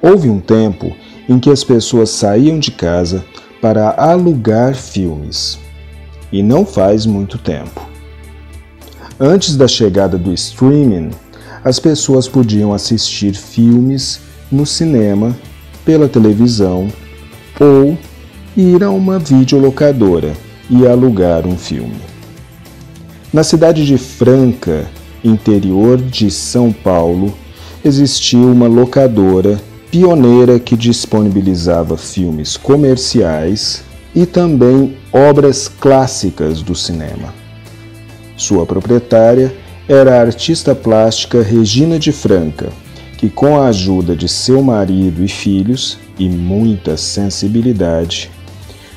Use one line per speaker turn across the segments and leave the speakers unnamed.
Houve um tempo em que as pessoas saíam de casa para alugar filmes. E não faz muito tempo. Antes da chegada do streaming, as pessoas podiam assistir filmes no cinema, pela televisão ou ir a uma videolocadora e alugar um filme. Na cidade de Franca, interior de São Paulo, existiu uma locadora pioneira que disponibilizava filmes comerciais e também obras clássicas do cinema. Sua proprietária era a artista plástica Regina de Franca, que com a ajuda de seu marido e filhos e muita sensibilidade,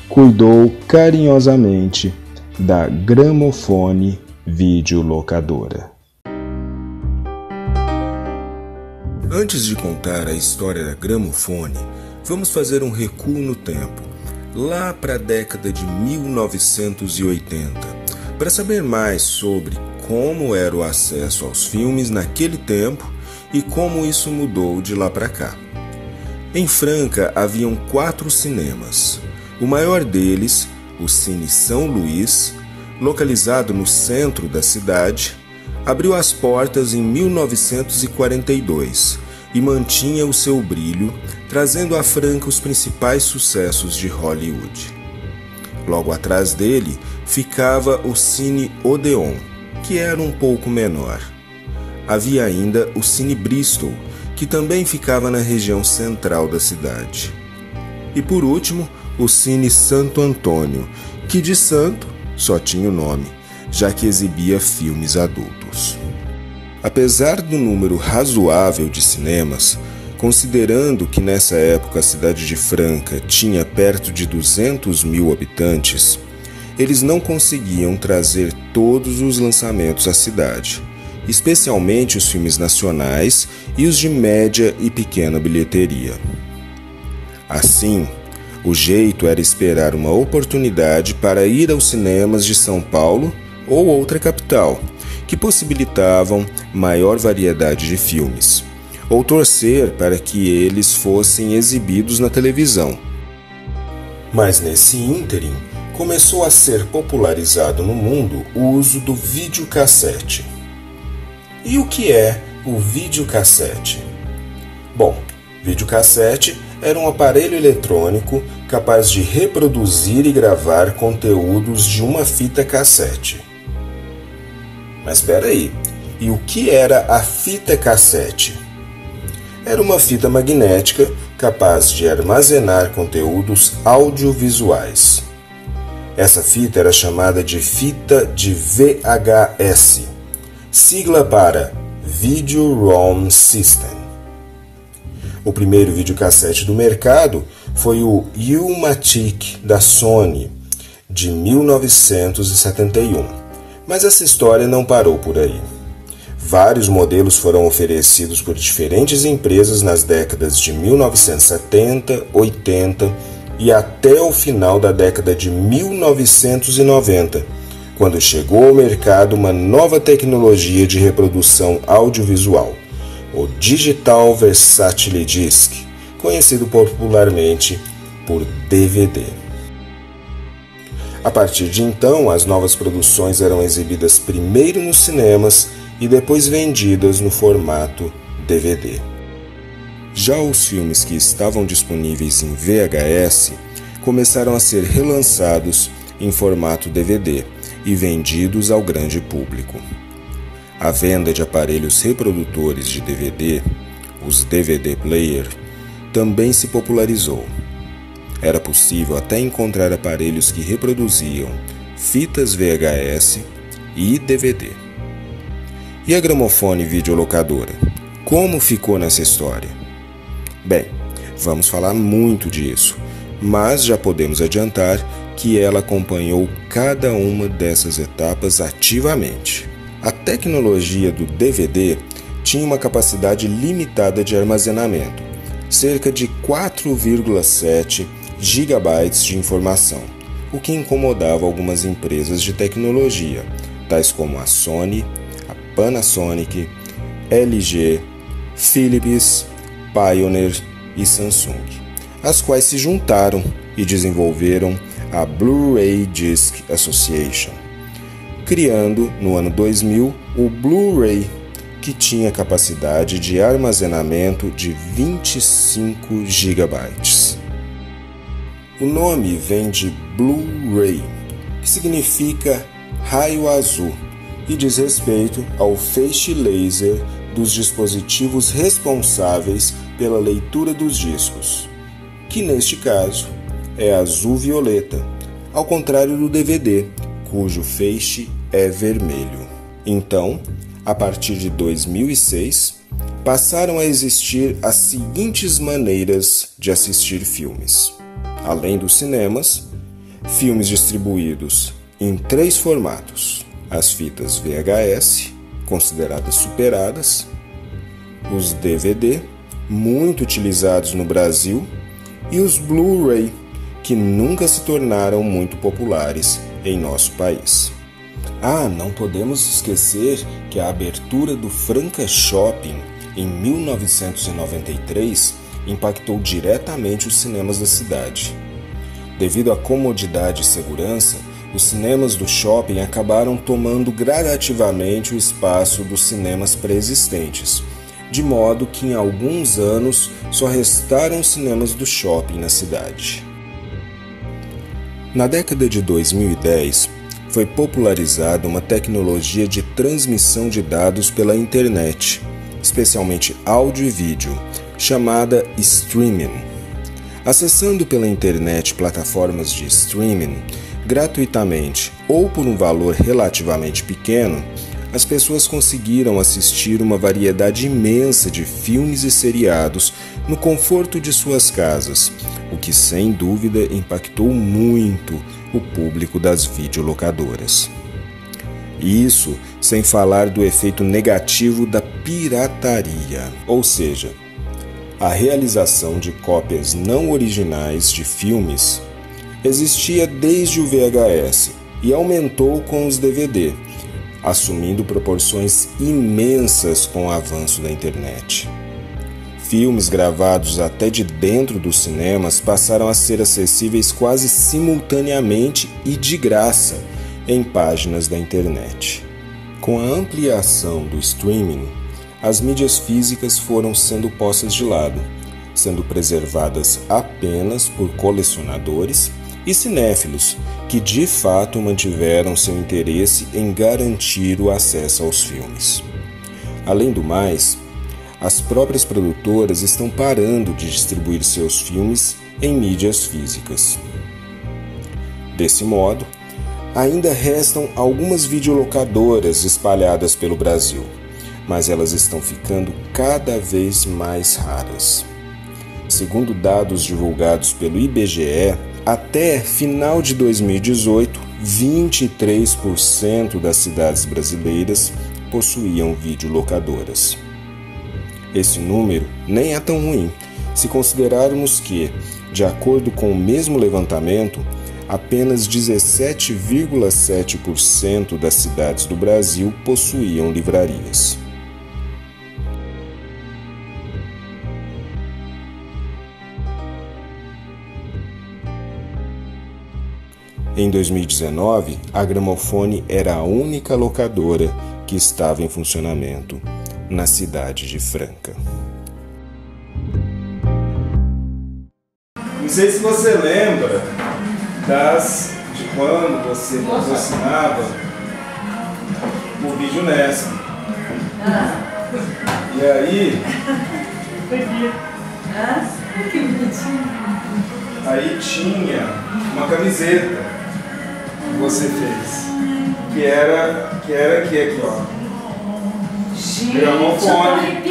cuidou carinhosamente da Gramofone Videolocadora.
Antes de contar a história da Gramofone, vamos fazer um recuo no tempo, lá para a década de 1980, para saber mais sobre como era o acesso aos filmes naquele tempo e como isso mudou de lá para cá. Em Franca haviam 4 cinemas. O maior deles, o Cine São Luís, localizado no centro da cidade, abriu as portas em 1942 e mantinha o seu brilho, trazendo à Franca os principais sucessos de Hollywood. Logo atrás dele ficava o Cine Odeon, que era um pouco menor. Havia ainda o Cine Bristol, que também ficava na região central da cidade. E por último, o Cine Santo Antônio, que de santo só tinha o nome, já que exibia filmes adultos. Apesar do número razoável de cinemas, considerando que nessa época a cidade de Franca tinha perto de 200 mil habitantes, eles não conseguiam trazer todos os lançamentos à cidade, especialmente os filmes nacionais e os de média e pequena bilheteria. Assim, o jeito era esperar uma oportunidade para ir aos cinemas de São Paulo ou outra capital, que possibilitavam maior variedade de filmes, ou torcer para que eles fossem exibidos na televisão. Mas nesse ínterim, começou a ser popularizado no mundo o uso do videocassete. E o que é o videocassete? Bom, videocassete era um aparelho eletrônico capaz de reproduzir e gravar conteúdos de uma fita cassete. Mas espera aí, e o que era a fita cassete? Era uma fita magnética capaz de armazenar conteúdos audiovisuais. Essa fita era chamada de fita de VHS, sigla para Video-ROM System. O primeiro videocassete do mercado foi o U-Matic da Sony, de 1971. Mas essa história não parou por aí. Vários modelos foram oferecidos por diferentes empresas nas décadas de 1970, 80 e até o final da década de 1990, quando chegou ao mercado uma nova tecnologia de reprodução audiovisual, o Digital Versatile Disc, conhecido popularmente por DVD. A partir de então, as novas produções eram exibidas primeiro nos cinemas e depois vendidas no formato DVD. Já os filmes que estavam disponíveis em VHS começaram a ser relançados em formato DVD e vendidos ao grande público. A venda de aparelhos reprodutores de DVD, os DVD player, também se popularizou. Era possível até encontrar aparelhos que reproduziam fitas VHS e DVD. E a Gramofone Videolocadora? Como ficou nessa história? Bem, vamos falar muito disso, mas já podemos adiantar que ela acompanhou cada uma dessas etapas ativamente. A tecnologia do DVD tinha uma capacidade limitada de armazenamento, cerca de 4,7 GB de informação, o que incomodava algumas empresas de tecnologia, tais como a Sony, a Panasonic, LG, Philips, Pioneer e Samsung, as quais se juntaram e desenvolveram a Blu-ray Disc Association, criando no ano 2000 o Blu-ray, que tinha capacidade de armazenamento de 25 GB. O nome vem de Blu-ray, que significa raio azul, e diz respeito ao feixe laser dos dispositivos responsáveis pela leitura dos discos, que neste caso é azul-violeta, ao contrário do DVD, cujo feixe é vermelho. Então, a partir de 2006, passaram a existir as seguintes maneiras de assistir filmes. Além dos cinemas, filmes distribuídos em 3 formatos: as fitas VHS, consideradas superadas, os DVD, muito utilizados no Brasil, e os Blu-ray, que nunca se tornaram muito populares em nosso país. Não podemos esquecer que a abertura do Franca Shopping em 1993 impactou diretamente os cinemas da cidade. Devido à comodidade e segurança, os cinemas do shopping acabaram tomando gradativamente o espaço dos cinemas pré-existentes, de modo que em alguns anos só restaram cinemas do shopping na cidade. Na década de 2010, foi popularizada uma tecnologia de transmissão de dados pela internet, especialmente áudio e vídeo, chamada streaming. Acessando pela internet plataformas de streaming, gratuitamente ou por um valor relativamente pequeno, as pessoas conseguiram assistir uma variedade imensa de filmes e seriados no conforto de suas casas, o que sem dúvida impactou muito o público das videolocadoras. Isso sem falar do efeito negativo da pirataria, ou seja, a realização de cópias não originais de filmes existia desde o VHS e aumentou com os DVD, assumindo proporções imensas com o avanço da internet. Filmes gravados até de dentro dos cinemas passaram a ser acessíveis quase simultaneamente e de graça em páginas da internet. Com a ampliação do streaming, as mídias físicas foram sendo postas de lado, sendo preservadas apenas por colecionadores e cinéfilos que de fato mantiveram seu interesse em garantir o acesso aos filmes. Além do mais, as próprias produtoras estão parando de distribuir seus filmes em mídias físicas. Desse modo, ainda restam algumas videolocadoras espalhadas pelo Brasil, mas elas estão ficando cada vez mais raras. Segundo dados divulgados pelo IBGE, até final de 2018, 23% das cidades brasileiras possuíam videolocadoras. Esse número nem é tão ruim, se considerarmos que, de acordo com o mesmo levantamento, apenas 17,7% das cidades do Brasil possuíam livrarias. Em 2019, a Gramofone era a única locadora que estava em funcionamento na cidade de Franca.
Não sei se você lembra de quando você patrocinava o Videonesp. E aí... Aí tinha uma camiseta que você fez, que era aqui, ó.
Gente,
Gramofone.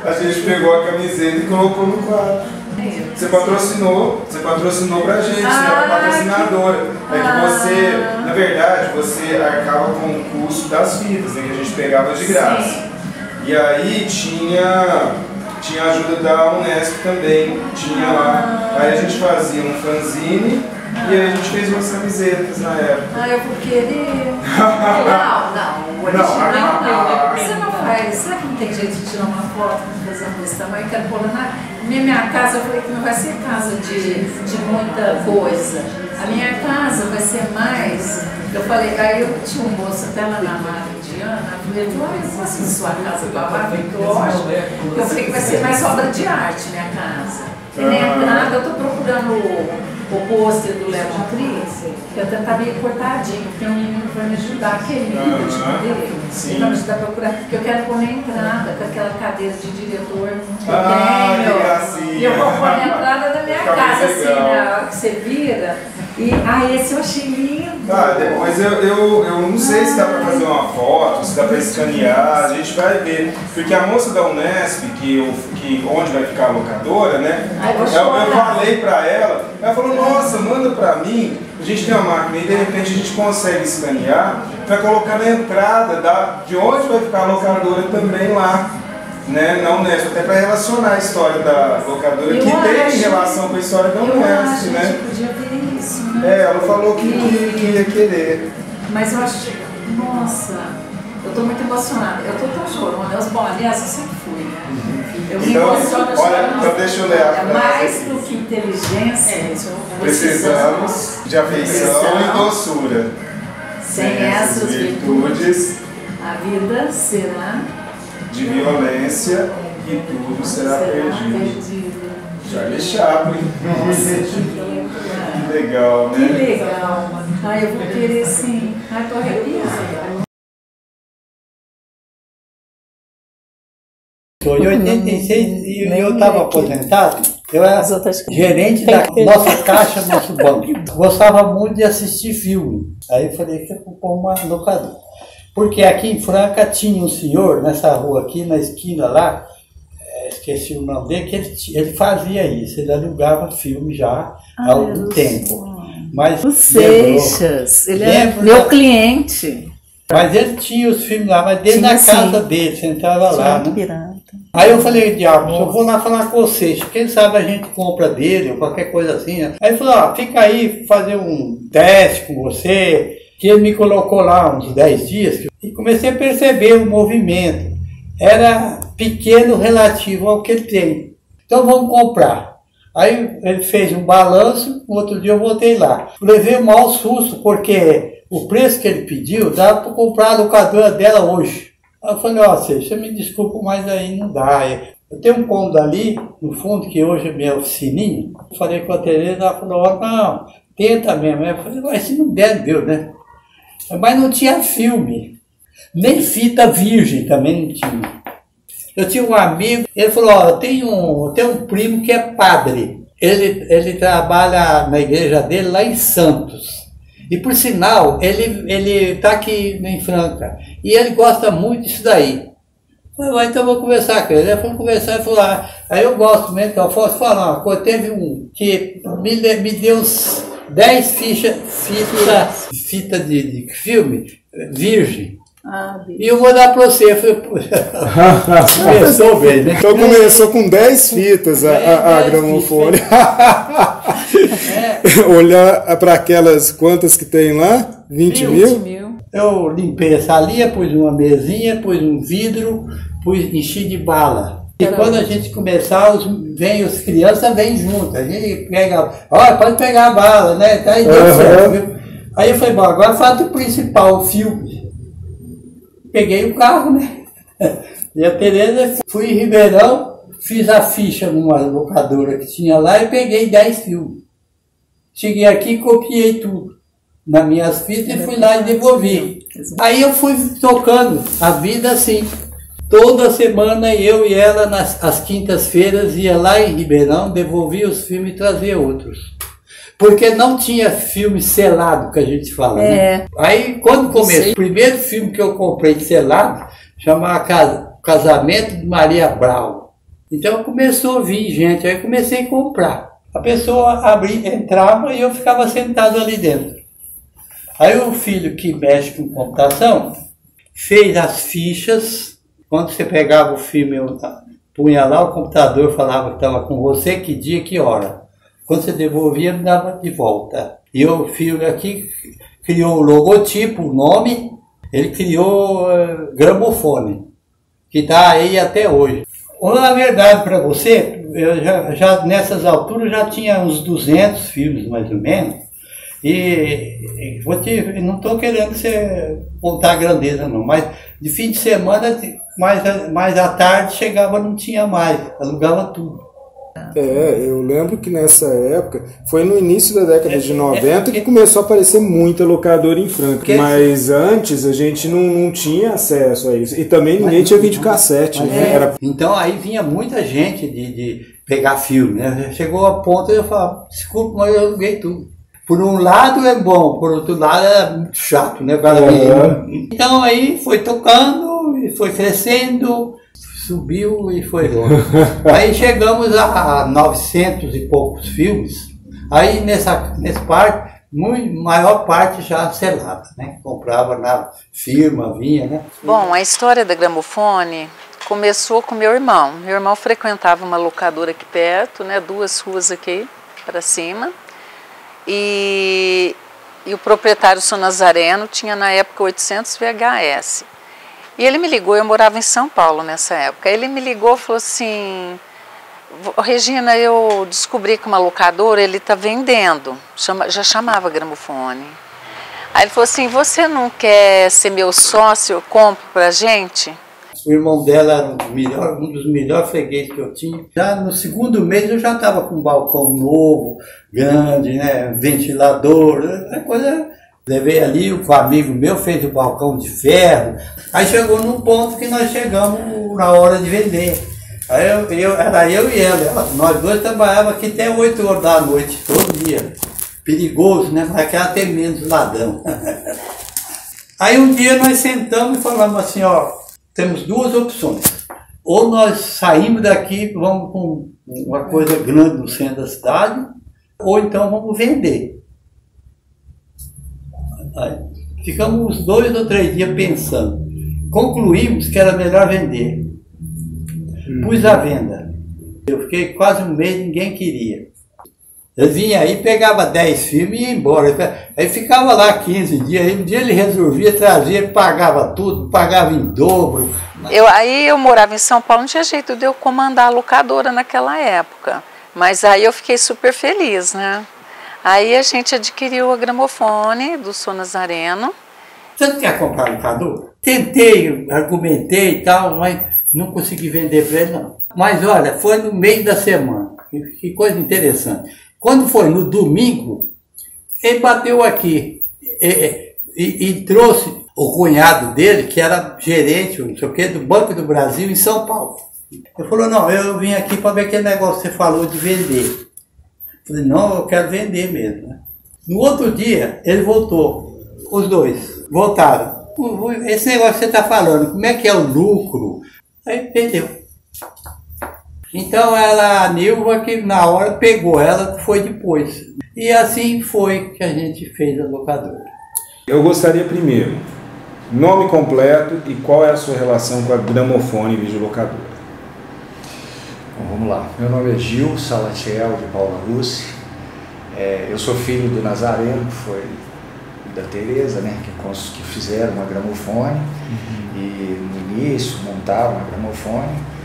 A gente pegou a camiseta e colocou no quadro. Você patrocinou pra gente, você era patrocinadora. É que você, na verdade, você arcava com o custo das fitas, né, que a gente pegava de graça.
Sim.
E aí tinha a ajuda da Unesp também, tinha lá. Aí a gente fazia um fanzine e aí a gente fez umas camisetas na época.
Eu vou querer. Não, o original não. Você não faz vai, será que não tem jeito de tirar uma foto fazendo desse tamanho? Quero pôr na minha casa. Eu falei que não vai ser casa de muita coisa. A minha casa vai ser mais. Eu falei, aí eu tinha um moço até lá na Maridiana, ele falou, eu posso ir na sua casa lavar? Lógico. Eu falei que vai ser mais obra de arte minha casa. E na entrada eu estou procurando o pôster do Lemon Tree, que até tá meio cortadinho, porque um menino vai me ajudar, aquele menino dele, ele vai me ajudar a procurar, porque eu quero pôr na entrada com aquela cadeira de diretor que eu tenho. E eu vou pôr na entrada da minha casa, assim, né, que você vira. E esse eu achei lindo.
Depois eu não sei se dá para fazer uma foto, se dá para escanear, a gente vai ver. Porque a moça da Unesp, onde vai ficar a locadora, né? Eu falei para ela falou, nossa, manda para mim, a gente tem uma máquina e de repente a gente consegue escanear para colocar na entrada de onde vai ficar a locadora também lá. Né, na Unesp, até para relacionar a história da locadora, que tem relação com a história da Unesp, né?
Podia ver isso, né?
Ela falou que ia querer.
Mas eu acho, nossa, eu estou muito emocionada. Eu estou tão chorona, aliás, eu sempre fui, né? Eu me emociono chorando.
Então deixa eu ler a frase.
Mais do que inteligência,
precisamos de afeição e doçura.
Sem essas virtudes, a vida será
de violência e tudo será perdido. Charlie Chaplin. Que legal, né?
Que legal. Ai, eu vou querer sim. Ai, tô arrepiada.
Em 86 eu estava aposentado, eu era gerente da nossa caixa, nosso banco. Gostava muito de assistir filme. Aí eu falei que eu vou pôr uma locadora. Porque aqui em Franca tinha um senhor, nessa rua aqui, na esquina lá, esqueci o nome dele, que ele fazia isso, ele alugava filme já há algum tempo. Mas
o Seixas, ele é meu cliente.
Mas ele tinha os filmes lá, mas dentro da casa dele, você entrava lá, né? Aí eu falei, diabo, eu vou lá falar com o Seixas, quem sabe a gente compra dele, ou qualquer coisa assim, né? Aí ele falou, fica aí, fazer um teste com você, que ele me colocou lá uns 10 dias, e comecei a perceber o movimento. Era pequeno relativo ao que ele tem. Então vamos comprar. Aí ele fez um balanço, no outro dia eu voltei lá. Levei um mau susto, porque o preço que ele pediu dava para comprar a locadora dela hoje. Aí eu falei, você me desculpa, mas aí não dá. Eu tenho um cômodo ali, no fundo, que hoje é minha oficininha. Eu falei com a Tereza, ela falou, não, tenta mesmo. Eu falei, mas se não der, deu, né? Mas não tinha filme, nem fita virgem também não tinha. Eu tinha um amigo, ele falou, eu tenho um primo que é padre, ele trabalha na igreja dele lá em Santos. E por sinal, ele está aqui em Franca, e ele gosta muito disso daí. Eu falei, então eu vou conversar com ele. Ele foi conversar e falou, aí eu gosto mesmo, então eu posso falar uma coisa, teve um que me deu 10 fita de filme virgem. E eu vou dar para você. Eu falei, começou bem, né?
Então começou com 10 fitas a gramofone. Olhar para aquelas quantas que tem lá? 20 mil?
Eu limpei essa linha, pus uma mesinha, pus um vidro, enchi de bala. E quando a gente começar, as crianças vêm junto. A gente pega, pode pegar a bala, né? Aí deu certo, viu? Aí eu falei, bom, agora faz o principal, o filme. Peguei o carro, né? E a Tereza, fui em Ribeirão, fiz a ficha numa locadora que tinha lá e peguei 10 filmes. Cheguei aqui e copiei tudo nas minhas fitas e fui lá e devolvi. Aí eu fui tocando a vida assim. Toda semana eu e ela, às quintas-feiras, ia lá em Ribeirão, devolvia os filmes e trazia outros. Porque não tinha filme selado, que a gente fala, né? Aí, quando começou, o primeiro filme que eu comprei selado, chamava Casamento de Maria Brau. Então começou a vir gente, aí comecei a comprar. A pessoa entrava e eu ficava sentado ali dentro. Aí o filho que mexe com computação fez as fichas. Quando você pegava o filme, punha lá, o computador falava que estava com você, que dia, que hora. Quando você devolvia, me dava de volta. E o filho aqui criou o logotipo, o nome, ele criou gramofone. que está aí até hoje. Na verdade, para você, eu já nessas alturas já tinha uns 200 filmes, mais ou menos, e não estou querendo você contar a grandeza não, mas de fim de semana, mais à tarde, chegava, não tinha mais, alugava tudo.
Eu lembro que nessa época, foi no início da década de 90 que começou a aparecer muita locadora em Franca. Mas antes a gente não tinha acesso a isso. E também ninguém tinha videocassete, né?
Então aí vinha muita gente de pegar filme, né? Chegou a ponto de eu falar, desculpa, mas eu aluguei tudo. Por um lado é bom, por outro lado é muito chato, né? Então aí foi tocando e foi crescendo. Subiu e foi longe. Aí chegamos a 900 e poucos filmes. Aí nessa parte, maior parte já selada, né? Comprava na firma, vinha, né?
Bom, a história da gramofone começou com meu irmão. Meu irmão frequentava uma locadora aqui perto, né? 2 ruas aqui para cima. E o proprietário, o Sr. Nazareno, tinha na época 800 VHS. E ele me ligou, eu morava em São Paulo nessa época. Ele me ligou e falou assim, Regina, eu descobri que uma locadora, ele está vendendo, já chamava gramofone. Aí ele falou assim, você não quer ser meu sócio, eu compro pra gente?
O irmão dela era um dos melhores fregueses que eu tinha. Já no segundo mês eu já estava com um balcão novo, grande, né, ventilador, coisa... Levei ali, um amigo meu fez o balcão de ferro. Aí chegou num ponto que nós chegamos na hora de vender. Aí era eu e ela. Nós dois trabalhávamos aqui até 8 horas da noite, todo dia. Perigoso, né? Mas que ela tem menos ladrão. Aí um dia nós sentamos e falamos assim, ó, temos 2 opções. Ou nós saímos daqui, vamos com uma coisa grande no centro da cidade, ou então vamos vender. Aí, ficamos uns 2 ou 3 dias pensando. Concluímos que era melhor vender. Pus à venda. Eu fiquei quase um mês, ninguém queria. Eu vinha aí, pegava 10 filmes e ia embora. Aí ficava lá 15 dias. Aí um dia ele resolvia, trazia, pagava tudo, pagava em dobro.
Aí eu morava em São Paulo, não tinha jeito de eu comandar a locadora naquela época. Mas aí eu fiquei super feliz, né? Aí a gente adquiriu a gramofone do Sr. Nazareno.
Você não quer comprar locador? Tentei, argumentei e tal, mas não consegui vender para ele não. Mas olha, foi no meio da semana. Que coisa interessante. Quando foi no domingo, ele bateu aqui e trouxe o cunhado dele, que era gerente, não sei o quê, do Banco do Brasil em São Paulo. Ele falou, não, eu vim aqui para ver aquele negócio que você falou de vender. Falei, não, eu quero vender mesmo. Né? No outro dia, ele voltou. Os dois voltaram. Esse negócio que você está falando, como é que é o lucro? Aí vendeu. Então a Nilva, que na hora pegou ela, foi depois. E assim foi que a gente fez a locadora.
Eu gostaria primeiro, nome completo e qual é a sua relação com a gramofone e videolocadora.
Bom, vamos lá. Meu nome é Gil Salatiel de Paula Russi. Eu sou filho do Nazareno, que foi da Tereza, né, que fizeram uma gramofone. E no início montaram uma gramofone.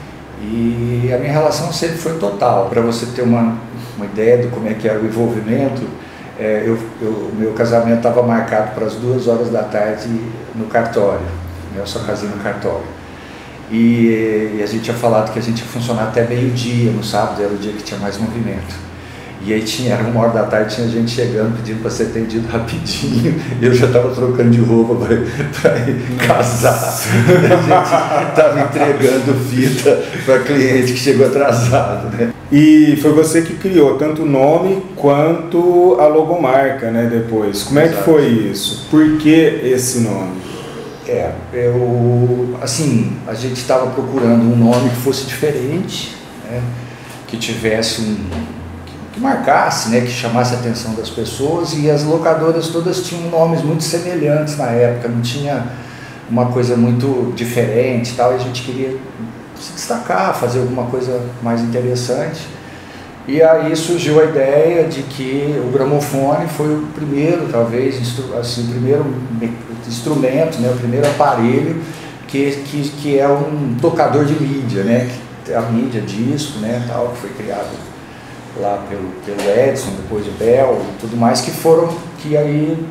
E a minha relação sempre foi total. Para você ter uma ideia de como é que era o envolvimento, o meu casamento estava marcado para as 2 horas da tarde no cartório. Eu só casei no cartório. E a gente tinha falado que a gente ia funcionar até meio-dia, no sábado era o dia que tinha mais movimento. E aí era 1 hora da tarde, tinha gente chegando pedindo para ser atendido rapidinho. Eu já estava trocando de roupa para ir casar. A gente estava entregando fita para cliente que chegou atrasado, né?
E foi você que criou tanto o nome quanto a logomarca, né, depois. Como é que foi isso? Por que esse nome?
A gente estava procurando um nome que fosse diferente, né, que tivesse que marcasse, né, que chamasse a atenção das pessoas, e as locadoras todas tinham nomes muito semelhantes na época, não tinha uma coisa muito diferente e tal, e a gente queria se destacar, fazer alguma coisa mais interessante. E aí surgiu a ideia de que o gramofone foi o primeiro, talvez, o primeiro instrumento, né, o primeiro aparelho que é um tocador de mídia, né? A mídia disco, né, tal, que foi criado lá pelo Edison, depois o Bell e tudo mais, que aí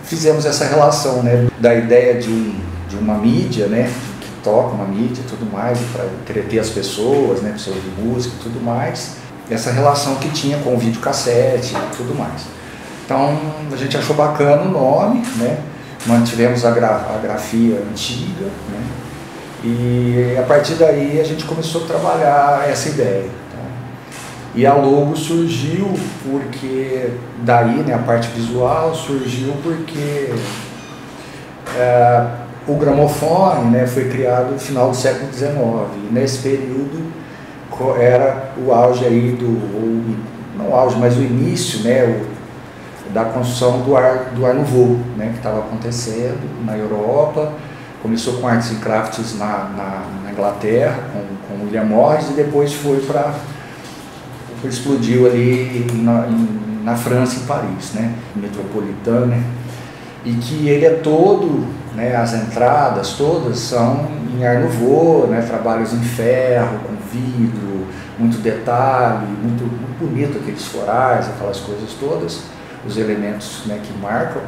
fizemos essa relação, né, da ideia de uma mídia, né, que toca uma mídia e tudo mais, para entreter as pessoas, né, para você ouvir música e tudo mais, essa relação que tinha com o videocassete e tudo mais. Então a gente achou bacana o nome, né, mantivemos a grafia antiga, né, e a partir daí a gente começou a trabalhar essa ideia. Tá? E a logo surgiu porque, daí, né, a parte visual surgiu porque o gramofone, né, foi criado no final do século XIX. E nesse período era o auge aí não o auge, mas o início, né, da construção do Art Nouveau, né, que estava acontecendo na Europa. Começou com arts and crafts na Inglaterra, com William Morris, e depois explodiu ali na França, em Paris, né, metropolitana, né, e que ele é todo, né, as entradas todas são em Art Nouveau, né, trabalhos em ferro, com vidro, muito detalhe, muito bonito aqueles florais, aquelas coisas todas, os elementos, né, que marcam.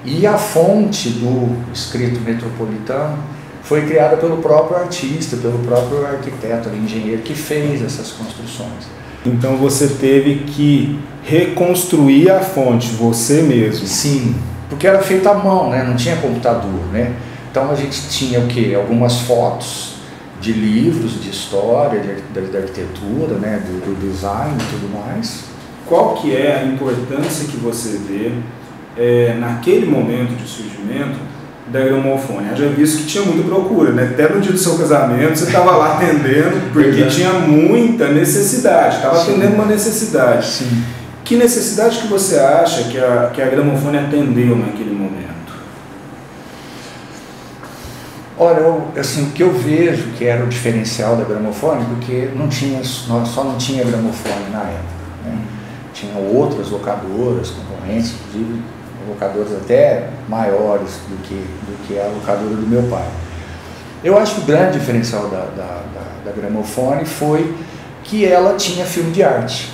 E a fonte do escrito metropolitano foi criada pelo próprio artista, pelo próprio arquiteto, engenheiro que fez essas construções.
Então você teve que reconstruir a fonte, você mesmo?
Sim, porque era feita à mão, né? Não tinha computador, né? Então a gente tinha o quê? Algumas fotos de livros de história, da arquitetura, né? do design e tudo mais.
Qual que é a importância que você vê naquele momento de surgimento da gramofone? Eu já visto que tinha muita procura, né? Até no dia do seu casamento você estava lá atendendo, porque tinha muita necessidade, estava atendendo uma necessidade.
Sim.
Que necessidade que você acha que a gramofone atendeu naquele momento?
Olha, assim, o que eu vejo que era o diferencial da gramofone, porque só não tinha gramofone na época, né? Tinha outras locadoras, concorrentes, inclusive locadoras até maiores do que a locadora do meu pai. Eu acho que o grande diferencial da gramofone foi que ela tinha filme de arte.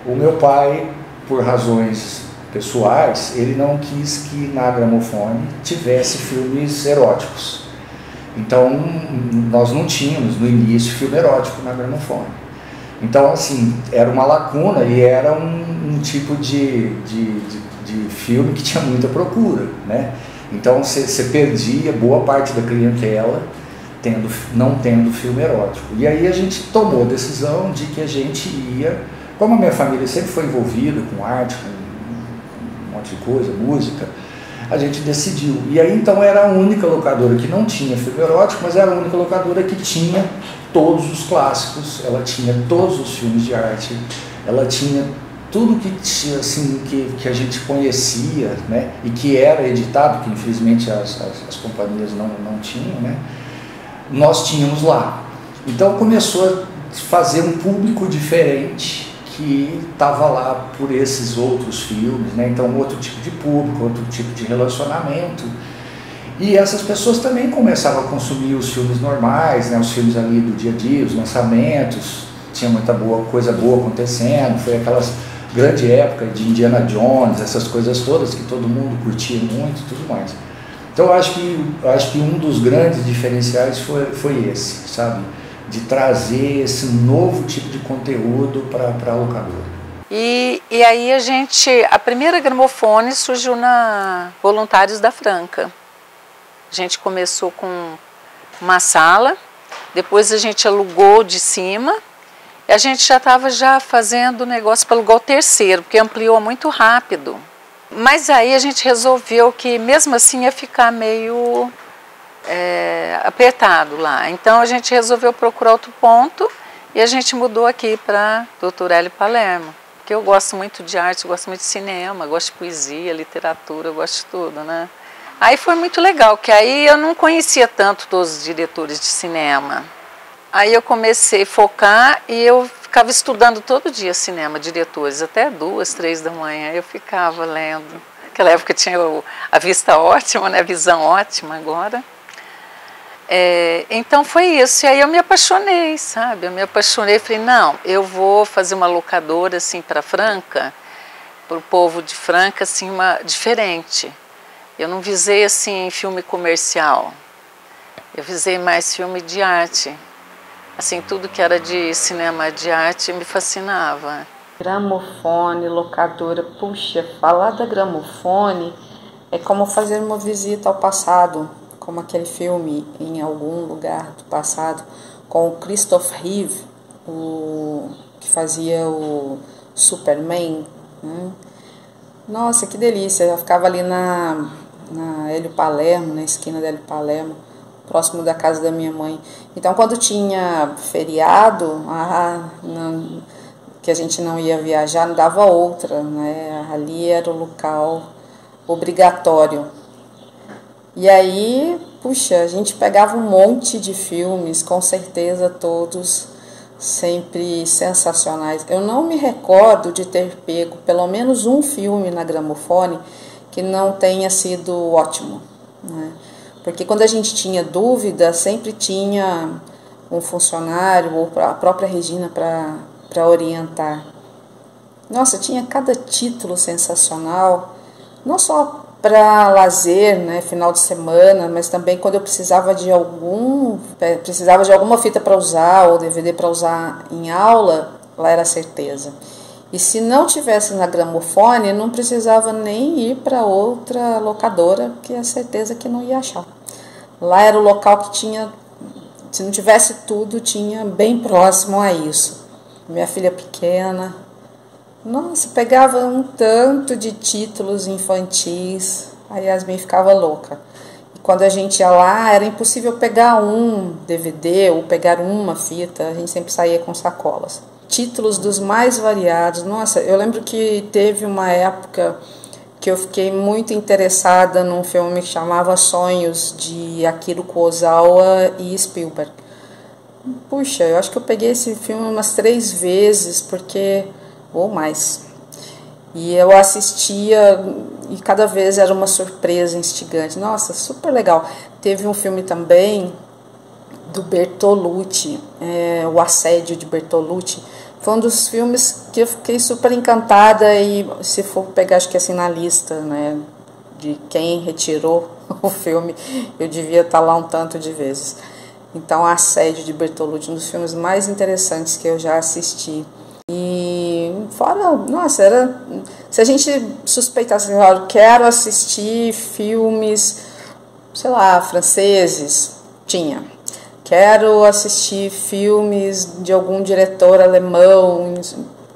O meu pai, por razões pessoais, ele não quis que na gramofone tivesse filmes eróticos. Então nós não tínhamos no início filme erótico na gramofone. Então, assim, era uma lacuna e era um tipo de filme que tinha muita procura, né? Então você perdia boa parte da clientela não tendo filme erótico. E aí a gente tomou a decisão de que a gente ia, como a minha família sempre foi envolvida com arte, com um monte de coisa, música, a gente decidiu. E aí então era a única locadora que não tinha filme erótico, mas era a única locadora que tinha todos os clássicos, ela tinha todos os filmes de arte, ela tinha tudo que tinha, assim, que a gente conhecia, né, e que era editado, que infelizmente as companhias não tinham, né, nós tínhamos lá. Então começou a fazer um público diferente que estava lá por esses outros filmes, né, então outro tipo de público, outro tipo de relacionamento. E essas pessoas também começavam a consumir os filmes normais, né, os filmes ali do dia a dia, os lançamentos, tinha muita coisa boa acontecendo, foi aquelas grande época de Indiana Jones, essas coisas todas que todo mundo curtia muito e tudo mais. Então eu acho que um dos grandes diferenciais foi esse, sabe? De trazer esse novo tipo de conteúdo para a locadora.
E aí a primeira gramofone surgiu na Voluntários da Franca. A gente começou com uma sala, depois a gente alugou de cima, e a gente já estava fazendo negócio para alugar o terceiro, porque ampliou muito rápido. Mas aí a gente resolveu que mesmo assim ia ficar meio apertado lá. Então a gente resolveu procurar outro ponto e a gente mudou aqui para Dr. Hélio Palermo. Porque eu gosto muito de arte, eu gosto muito de cinema, gosto de poesia, literatura, eu gosto de tudo, né? Aí foi muito legal, que aí eu não conhecia tanto todos os diretores de cinema. Aí eu comecei a focar e eu ficava estudando todo dia cinema, diretores, até 2, 3 da manhã eu ficava lendo. Naquela época tinha a vista ótima, né, a visão ótima agora. Então foi isso, e aí eu me apaixonei, sabe? Eu me apaixonei, falei, não, eu vou fazer uma locadora assim para Franca, para o povo de Franca, assim, diferente. Eu não visei assim filme comercial, eu visei mais filme de arte. Assim, tudo que era de cinema de arte me fascinava.
Gramofone, locadora, puxa, falar da gramofone é como fazer uma visita ao passado, como aquele filme Em Algum Lugar do Passado, com o Christopher Reeve, que fazia o Superman. Nossa, que delícia! Eu ficava ali na Hélio Palermo, na esquina da Hélio Palermo, próximo da casa da minha mãe. Então, quando tinha feriado, que a gente não ia viajar, não dava outra, né? Ali era o local obrigatório. E aí, puxa, a gente pegava um monte de filmes, com certeza todos sempre sensacionais. Eu não me recordo de ter pego pelo menos um filme na gramofone que não tenha sido ótimo, né? Porque quando a gente tinha dúvida, sempre tinha um funcionário ou a própria Regina para orientar. Nossa, tinha cada título sensacional, não só para lazer, né, final de semana, mas também quando eu precisava de alguma fita para usar ou DVD para usar em aula, lá era certeza. E se não tivesse na gramofone, não precisava nem ir para outra locadora, que é certeza que não ia achar. Lá era o local que tinha, se não tivesse tudo, tinha bem próximo a isso. Minha filha pequena, nossa, pegava um tanto de títulos infantis, a Yasmin ficava louca. E quando a gente ia lá, era impossível pegar um DVD ou pegar uma fita, a gente sempre saía com sacolas. Títulos dos mais variados. Nossa, eu lembro que teve uma época que eu fiquei muito interessada num filme que chamava Sonhos, de Akira Kurosawa e Spielberg. Puxa, eu acho que eu peguei esse filme umas 3 vezes, porque... ou mais. E eu assistia e cada vez era uma surpresa instigante. Nossa, super legal. Teve um filme também do Bertolucci, O Assédio de Bertolucci. Foi um dos filmes que eu fiquei super encantada e se for pegar, acho que assim na lista, né, de quem retirou o filme, eu devia estar lá um tanto de vezes. Então, Assédio de Bertolucci, um dos filmes mais interessantes que eu já assisti. E fora, nossa, se a gente suspeitasse, eu quero assistir filmes, sei lá, franceses, tinha. Quero assistir filmes de algum diretor alemão,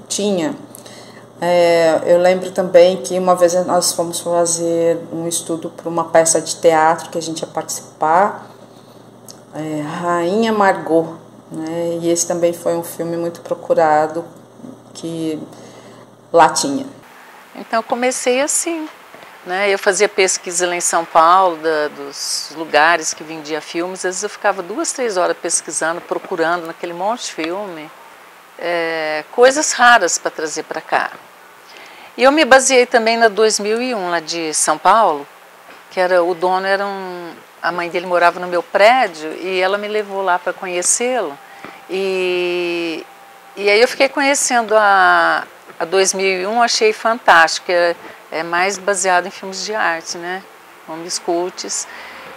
tinha. Eu lembro também que uma vez nós fomos fazer um estudo para uma peça de teatro que a gente ia participar, Rainha Margot, né? E esse também foi um filme muito procurado, que lá tinha.
Então eu comecei assim, né? Eu fazia pesquisa lá em São Paulo, dos lugares que vendia filmes. Às vezes eu ficava 2, 3 horas pesquisando, procurando naquele monte de filme, coisas raras para trazer para cá. E eu me baseei também na 2001, lá de São Paulo, que o dono era a mãe dele morava no meu prédio e ela me levou lá para conhecê-lo. E aí eu fiquei conhecendo a 2001, achei fantástico, é mais baseado em filmes de arte, né, filmes cults.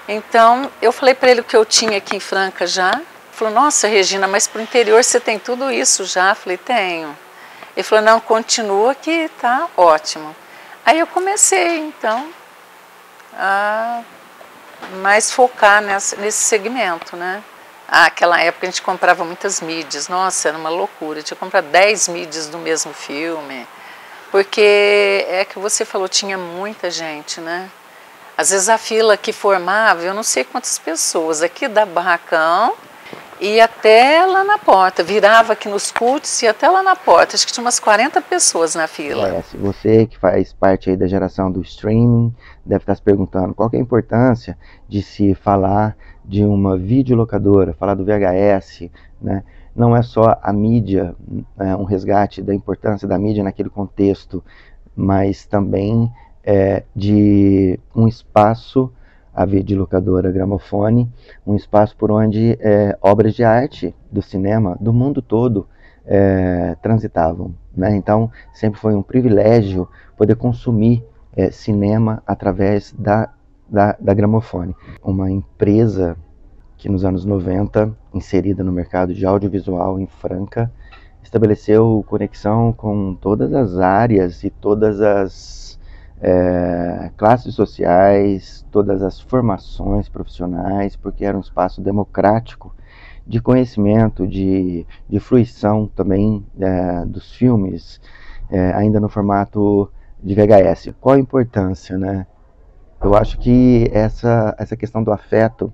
Então eu falei para ele o que eu tinha aqui em Franca já. Ele falou, nossa Regina, mas para o interior você tem tudo isso já? Eu falei, tenho. Ele falou, não, continua que tá ótimo. Aí eu comecei então a mais focar nesse segmento, né. Aquela época a gente comprava muitas mídias, nossa, era uma loucura, tinha que comprar 10 mídias do mesmo filme, porque é que você falou, tinha muita gente, né? Às vezes a fila que formava, eu não sei quantas pessoas, aqui da Barracão e até lá na porta, virava aqui nos cultos e até lá na porta, acho que tinha umas 40 pessoas na fila.
Se você que faz parte aí da geração do streaming, deve estar se perguntando qual que é a importância de se falar de uma videolocadora, falar do VHS, né? Não é só a mídia, um resgate da importância da mídia naquele contexto, mas também de um espaço a videolocadora Gramofone, um espaço por onde obras de arte do cinema do mundo todo transitavam, né? Então sempre foi um privilégio poder consumir cinema através da Gramofone, uma empresa que nos anos 90, inserida no mercado de audiovisual em Franca, estabeleceu conexão com todas as áreas e todas as classes sociais, todas as formações profissionais, porque era um espaço democrático de conhecimento, de fruição também dos filmes, ainda no formato de VHS. Qual a importância, né? Eu acho que essa questão do afeto,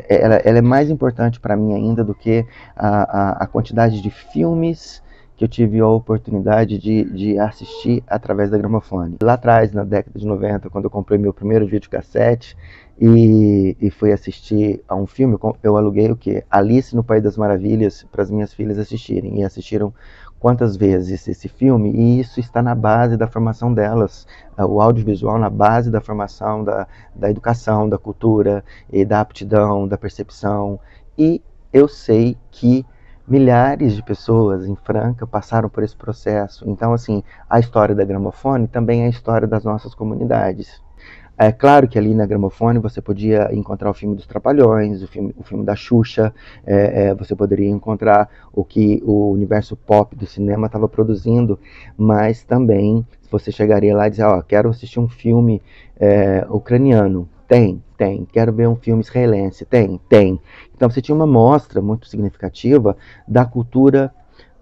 ela é mais importante para mim ainda do que a quantidade de filmes que eu tive a oportunidade de assistir através da Gramofone. Lá atrás, na década de 90, quando eu comprei meu primeiro videocassete e fui assistir a um filme, eu aluguei o quê? Alice no País das Maravilhas para as minhas filhas assistirem. E assistiram quantas vezes esse filme, e isso está na base da formação delas, o audiovisual na base da formação da educação, da cultura, e da aptidão, da percepção. E eu sei que milhares de pessoas em Franca passaram por esse processo. Então, assim, a história da Gramofone também é a história das nossas comunidades. É claro que ali na Gramofone você podia encontrar o filme dos Trapalhões, o filme da Xuxa, você poderia encontrar o que o universo pop do cinema estava produzindo, mas também você chegaria lá e dizer, quero assistir um filme ucraniano. Tem. Quero ver um filme israelense. Tem. Então você tinha uma mostra muito significativa da cultura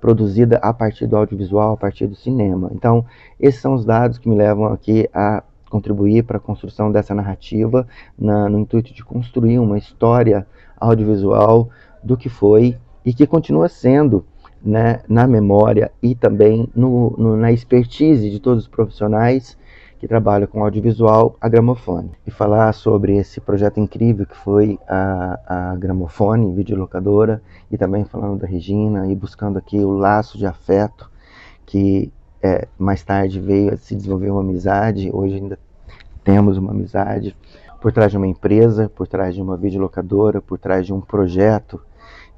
produzida a partir do audiovisual, a partir do cinema. Então, esses são os dados que me levam aqui a contribuir para a construção dessa narrativa, no intuito de construir uma história audiovisual do que foi e que continua sendo, né, na memória e também na expertise de todos os profissionais que trabalham com audiovisual, a Gramofone. E falar sobre esse projeto incrível que foi a Gramofone, videolocadora, e também falando da Regina e buscando aqui o laço de afeto que mais tarde veio a se desenvolver uma amizade. Hoje ainda temos uma amizade por trás de uma empresa, por trás de uma videolocadora, por trás de um projeto.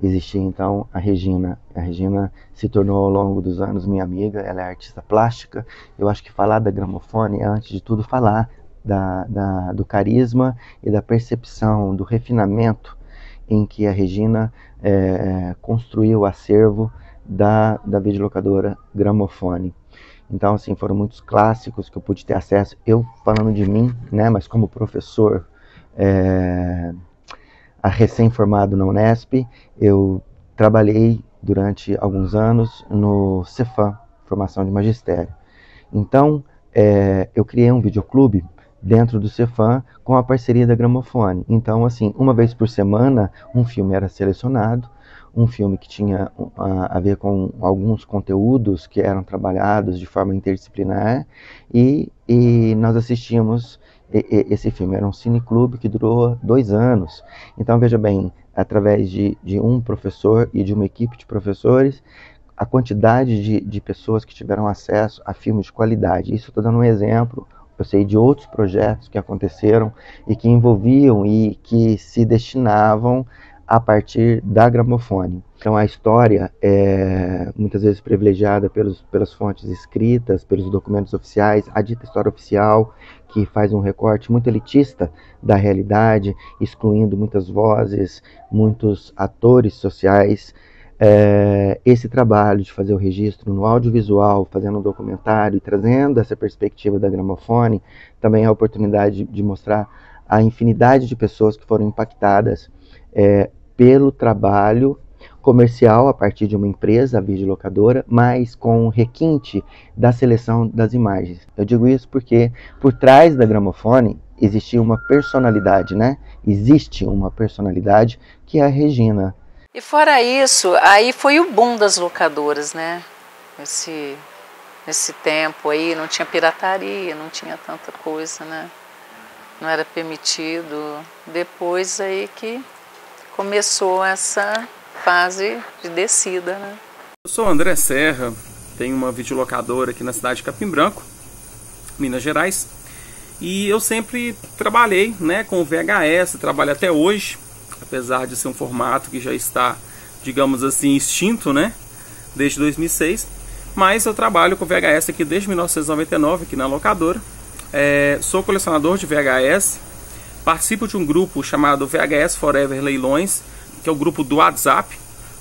Existia então a Regina. A Regina se tornou ao longo dos anos minha amiga, ela é artista plástica. Eu acho que falar da Gramofone é, antes de tudo, falar do carisma e da percepção, do refinamento em que a Regina construiu o acervo da videolocadora Gramofone. Então, assim, foram muitos clássicos que eu pude ter acesso, eu falando de mim, né, mas como professor recém-formado na Unesp, eu trabalhei durante alguns anos no Cefam, formação de magistério. Então, eu criei um videoclube dentro do Cefam com a parceria da Gramofone. Então, assim, uma vez por semana, um filme era selecionado, um filme que tinha a ver com alguns conteúdos que eram trabalhados de forma interdisciplinar, e nós assistíamos esse filme. Era um cineclube que durou 2 anos. Então, veja bem, através de um professor e de uma equipe de professores, a quantidade de pessoas que tiveram acesso a filmes de qualidade. Isso estou dando um exemplo. Eu sei de outros projetos que aconteceram e que envolviam e que se destinavam a partir da Gramofone. Então a história é muitas vezes privilegiada pelas fontes escritas, pelos documentos oficiais, a dita história oficial, que faz um recorte muito elitista da realidade, excluindo muitas vozes, muitos atores sociais. Esse trabalho de fazer o registro no audiovisual, fazendo um documentário e trazendo essa perspectiva da Gramofone, também é a oportunidade de mostrar a infinidade de pessoas que foram impactadas pelo trabalho comercial a partir de uma empresa, a videolocadora, mas com o requinte da seleção das imagens. Eu digo isso porque por trás da Gramofone existia uma personalidade, né? Existe uma personalidade que é a Regina.
E fora isso, aí foi o boom das locadoras, né? Nesse tempo aí não tinha pirataria, não tinha tanta coisa, né? Não era permitido. Depois aí que começou essa fase de descida, né?
Eu sou André Serra, tenho uma videolocadora aqui na cidade de Capim Branco, Minas Gerais, E eu sempre trabalhei, né, com o VHS, trabalho até hoje, apesar de ser um formato que já está, digamos assim, extinto, né, desde 2006. Mas eu trabalho com VHS aqui desde 1999, aqui na locadora. Sou colecionador de VHS, participo de um grupo chamado VHS Forever Leilões, que é o grupo do WhatsApp,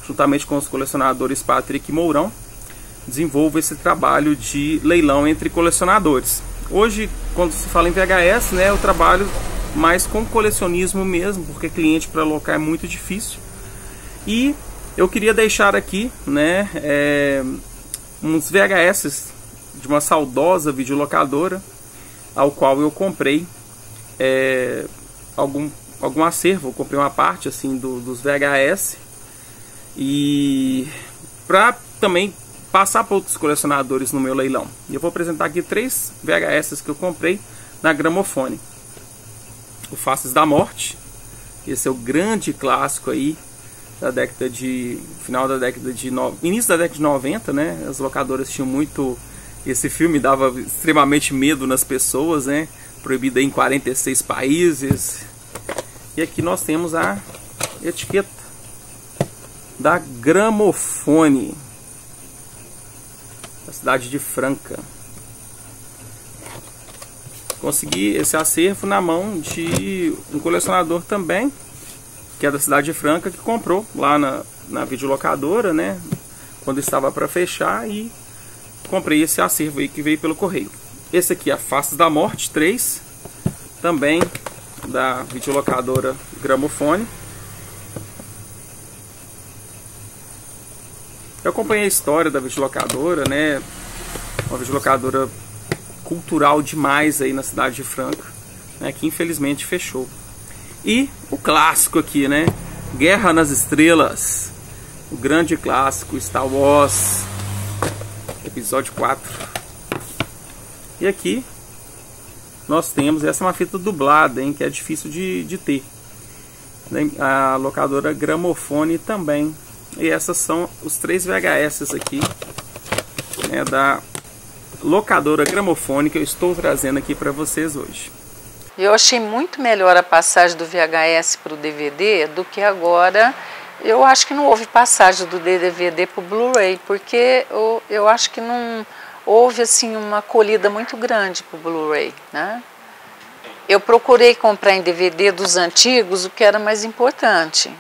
juntamente com os colecionadores Patrick e Mourão. Desenvolvo esse trabalho de leilão entre colecionadores. Hoje, quando se fala em VHS, né, eu trabalho mais com colecionismo mesmo, porque cliente para alocar é muito difícil. E eu queria deixar aqui, né, uns VHS de uma saudosa videolocadora, ao qual eu comprei algum acervo. Eu comprei uma parte assim dos VHS, e para também passar para outros colecionadores no meu leilão. E eu vou apresentar aqui 3 VHS que eu comprei na Gramofone. O Faces da Morte, esse é o grande clássico aí da década de início da década de 90, né? As locadoras tinham muito esse filme, dava extremamente medo nas pessoas, né? Proibido em 46 países. E aqui nós temos a etiqueta da Gramofone, da cidade de Franca. Consegui esse acervo na mão de um colecionador também, que é da cidade de Franca, que comprou lá na videolocadora, né, quando estava para fechar, e comprei esse acervo aí que veio pelo correio. Esse aqui é a Faces da Morte 3, também da videolocadora Gramofone. Eu acompanhei a história da videolocadora, né? Uma videolocadora cultural demais aí na cidade de Franca, né? Que infelizmente fechou. E o clássico aqui, né? Guerra nas Estrelas, o grande clássico Star Wars, episódio 4. E aqui nós temos, essa é uma fita dublada, hein? Que é difícil de ter. A locadora Gramofone também. E essas são os 3 VHS aqui, né, da locadora Gramofone, que eu estou trazendo aqui para vocês hoje.
Eu achei muito melhor a passagem do VHS para o DVD do que agora. Eu acho que não houve passagem do DVD para o Blu-ray, porque eu acho que não houve assim uma acolhida muito grande para o Blu-ray, né? Eu procurei comprar em DVD dos antigos o que era mais importante,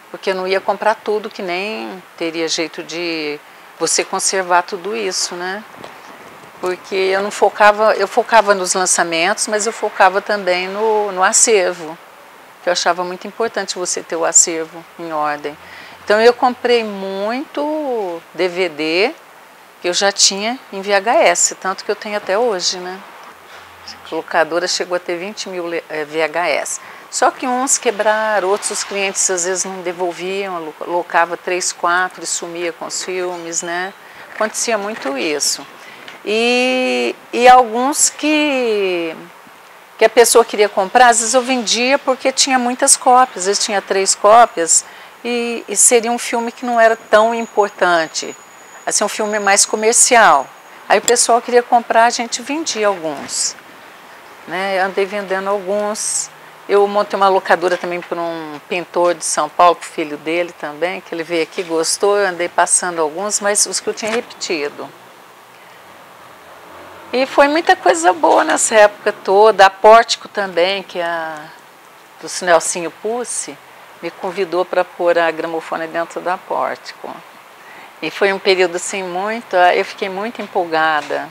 porque eu não ia comprar tudo, que nem teria jeito de você conservar tudo isso, né? Porque eu não focava, eu focava nos lançamentos, mas eu focava também no acervo, que eu achava muito importante você ter o acervo em ordem. Então eu comprei muito DVD que eu já tinha em VHS, tanto que eu tenho até hoje, né? A locadora chegou a ter 20 mil VHS. Só que uns quebraram, outros os clientes às vezes não devolviam, locava 3, 4 e sumia com os filmes, né? Acontecia muito isso. E alguns que a pessoa queria comprar, às vezes eu vendia porque tinha muitas cópias, às vezes tinha 3 cópias, e seria um filme que não era tão importante, assim, um filme mais comercial. Aí o pessoal queria comprar, a gente vendia alguns, né? Andei vendendo alguns. Eu montei uma locadora também para um pintor de São Paulo, para o filho dele também, que ele veio aqui, gostou, eu andei passando alguns, mas os que eu tinha repetido. E foi muita coisa boa nessa época toda. A Pórtico também, que é do Nelsinho Pucci, me convidou para pôr a Gramofone dentro da Pórtico. E foi um período assim muito, eu fiquei muito empolgada.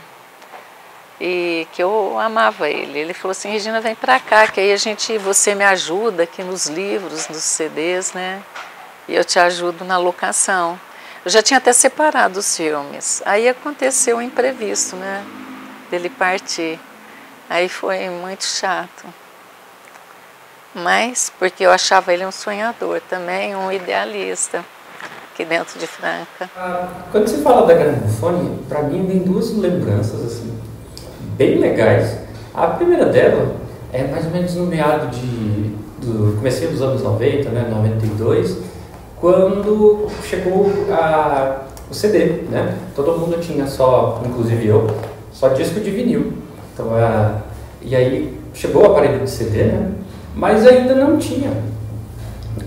E que eu amava ele. Ele falou assim: Regina, vem pra cá, que aí você me ajuda aqui nos livros, nos CDs, né? E eu te ajudo na locação. Eu já tinha até separado os filmes. Aí aconteceu o imprevisto, né? Dele partir. Aí foi muito chato. Mas, porque eu achava ele um sonhador também, um idealista, aqui dentro de Franca.
Quando você fala da Gramofone, pra mim vem 2 lembranças, assim, bem legais. A primeira dela é mais ou menos no meado do comecei dos anos 90, né, 92, quando chegou o CD, né? Todo mundo tinha só, inclusive eu, só disco de vinil. Então E aí chegou o aparelho de CD, né? Mas ainda não tinha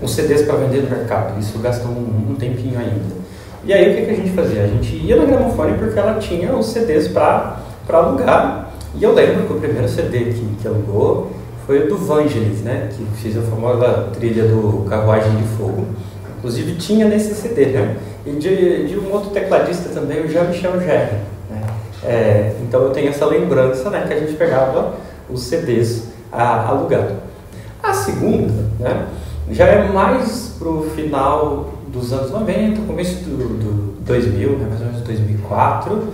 os CDs para vender no mercado. Isso gastou um tempinho ainda. E aí o que a gente fazia? A gente ia na Gramofone porque ela tinha os CDs para alugar. E eu lembro que o primeiro CD que alugou foi o do Vangelis, né? Que fez a famosa trilha do Carruagem de Fogo. Inclusive tinha nesse CD, né? E de um outro tecladista também, o Jean-Michel Jarre, né? Então eu tenho essa lembrança, né? Que a gente pegava os CDs alugados. A segunda, né? Já é mais pro final dos anos 90, começo do 2000, né? Mais ou menos 2004,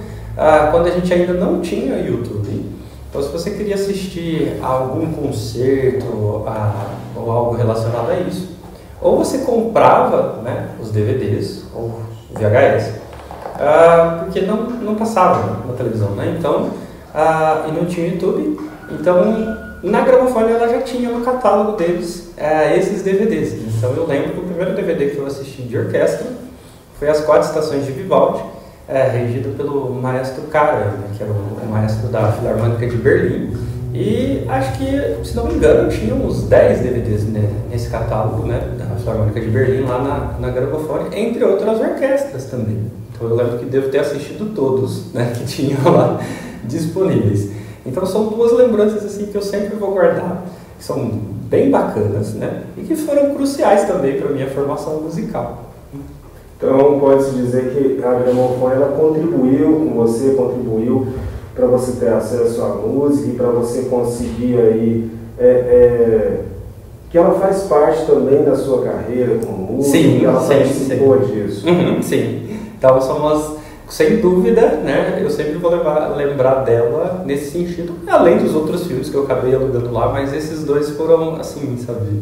quando a gente ainda não tinha YouTube. Então, se você queria assistir a algum concerto ou algo relacionado a isso, ou você comprava, né, os DVDs ou o VHS, porque não passava na televisão, né? Então, e não tinha YouTube. Então, na Gramofone ela já tinha no catálogo deles esses DVDs. Então, eu lembro que o primeiro DVD que eu assisti de orquestra foi As 4 Estações de Vivaldi, regido pelo maestro Kara, né, que era o maestro da Filarmônica de Berlim. E acho que, se não me engano, tinha uns 10 DVDs nesse catálogo, né, da Filarmônica de Berlim, lá na Gramofone, entre outras orquestras também. Então eu lembro que devo ter assistido todos, né, que tinham lá disponíveis. Então são duas lembranças assim que eu sempre vou guardar, que são bem bacanas, né, e que foram cruciais também para a minha formação musical.
Então pode-se dizer que a Gramofone ela contribuiu com você, contribuiu para você ter acesso à música e para você conseguir aí que ela faz parte também da sua carreira como música,
sim,
ela participou
sim.
disso.
Sim, então somos, sem dúvida, né, eu sempre vou lembrar dela nesse sentido, além dos outros filmes que eu acabei alugando lá, mas esses dois foram, assim, sabe,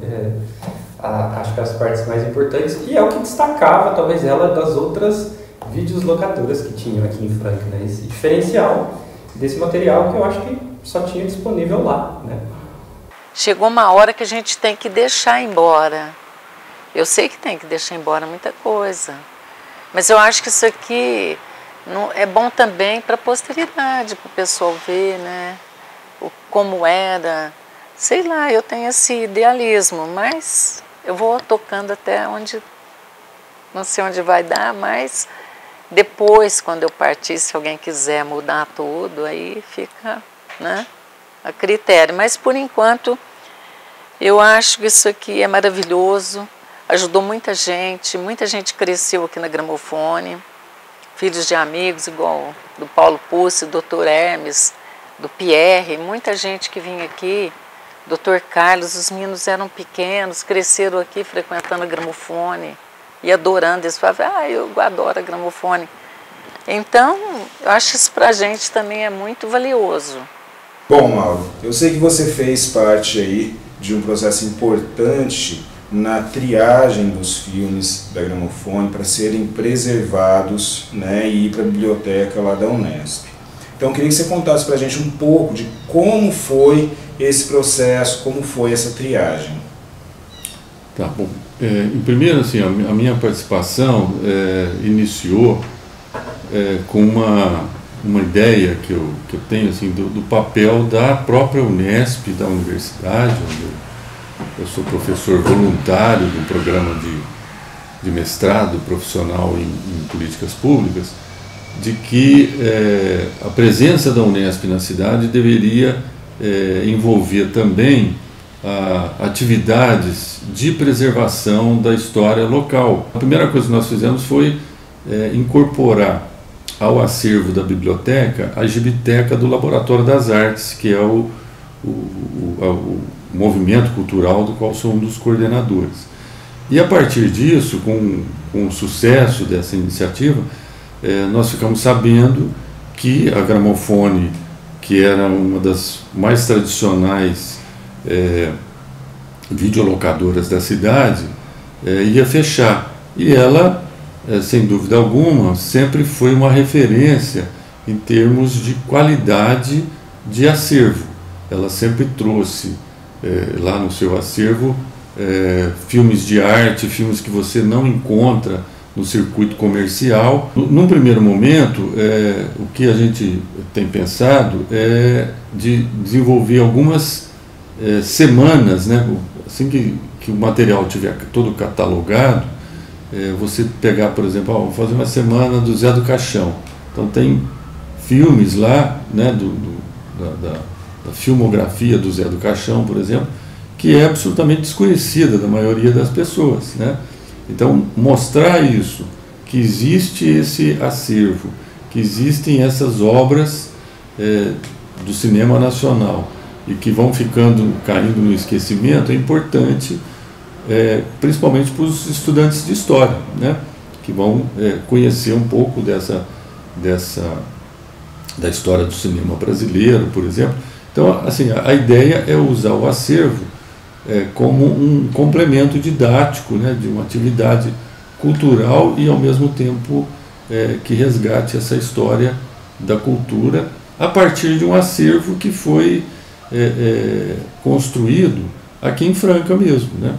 acho que as partes mais importantes, e é o que destacava, talvez, ela das outras videolocadoras que tinham aqui em Franca, né, esse diferencial desse material que eu acho que só tinha disponível lá, né.
Chegou uma hora que a gente tem que deixar embora. Eu sei que tem que deixar embora muita coisa, mas eu acho que isso aqui é bom também para a posteridade, para o pessoal ver, né, como era. Sei lá, eu tenho esse idealismo, mas eu vou tocando até onde, não sei onde vai dar, mas depois, quando eu partir, se alguém quiser mudar tudo, aí fica, né, a critério. Mas por enquanto, eu acho que isso aqui é maravilhoso, ajudou muita gente cresceu aqui na Gramofone, filhos de amigos, igual do Paulo Pucci, do Dr. Hermes, do Pierre, muita gente que vinha aqui, Dr. Carlos, os meninos eram pequenos, cresceram aqui frequentando a Gramofone e adorando, eles falavam, eu adoro a Gramofone. Então, eu acho que isso pra gente também é muito valioso.
Bom, Mauro, eu sei que você fez parte aí de um processo importante na triagem dos filmes da Gramofone para serem preservados, né, e ir para a biblioteca lá da Unesp. Então eu queria que você contasse para a gente um pouco de como foi esse processo, como foi essa triagem.
Tá bom. Em primeiro, assim, a minha participação iniciou com uma ideia que eu tenho assim, do papel da própria Unesp, da universidade, onde eu sou professor voluntário do programa de mestrado profissional em políticas públicas, de que a presença da Unesp na cidade deveria envolver também atividades de preservação da história local. A primeira coisa que nós fizemos foi incorporar ao acervo da biblioteca a gibiteca do Laboratório das Artes, que é o movimento cultural do qual sou um dos coordenadores. E a partir disso, com o sucesso dessa iniciativa, nós ficamos sabendo que a Gramofone, que era uma das mais tradicionais videolocadoras da cidade, ia fechar. E ela, sem dúvida alguma, sempre foi uma referência em termos de qualidade de acervo. Ela sempre trouxe lá no seu acervo filmes de arte, filmes que você não encontra no circuito comercial. Num primeiro momento, o que a gente tem pensado é de desenvolver algumas semanas, né? Assim que o material estiver todo catalogado, você pegar, por exemplo, vamos fazer uma semana do Zé do Caixão. Então tem filmes lá, né, da filmografia do Zé do Caixão, por exemplo, que é absolutamente desconhecida da maioria das pessoas, né? Então, mostrar isso, que existe esse acervo, que existem essas obras do cinema nacional e que vão caindo no esquecimento, é importante, principalmente para os estudantes de história, né? Que vão conhecer um pouco da história do cinema brasileiro, por exemplo. Então, assim, a ideia é usar o acervo como um complemento didático, né, de uma atividade cultural e, ao mesmo tempo, que resgate essa história da cultura a partir de um acervo que foi construído aqui em Franca mesmo, né?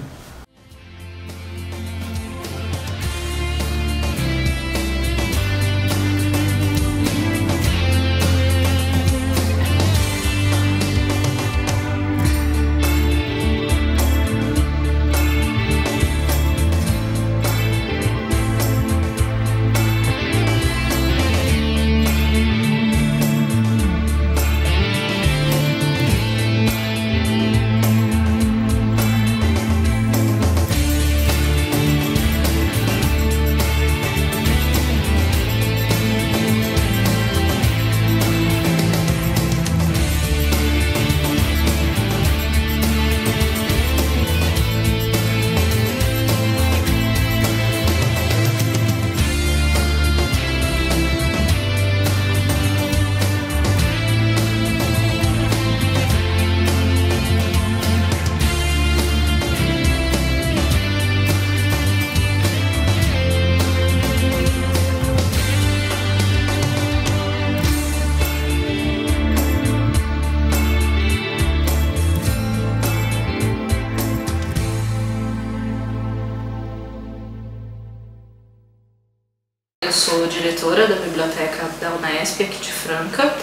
Eu sou diretora da biblioteca da Unesp aqui de Franca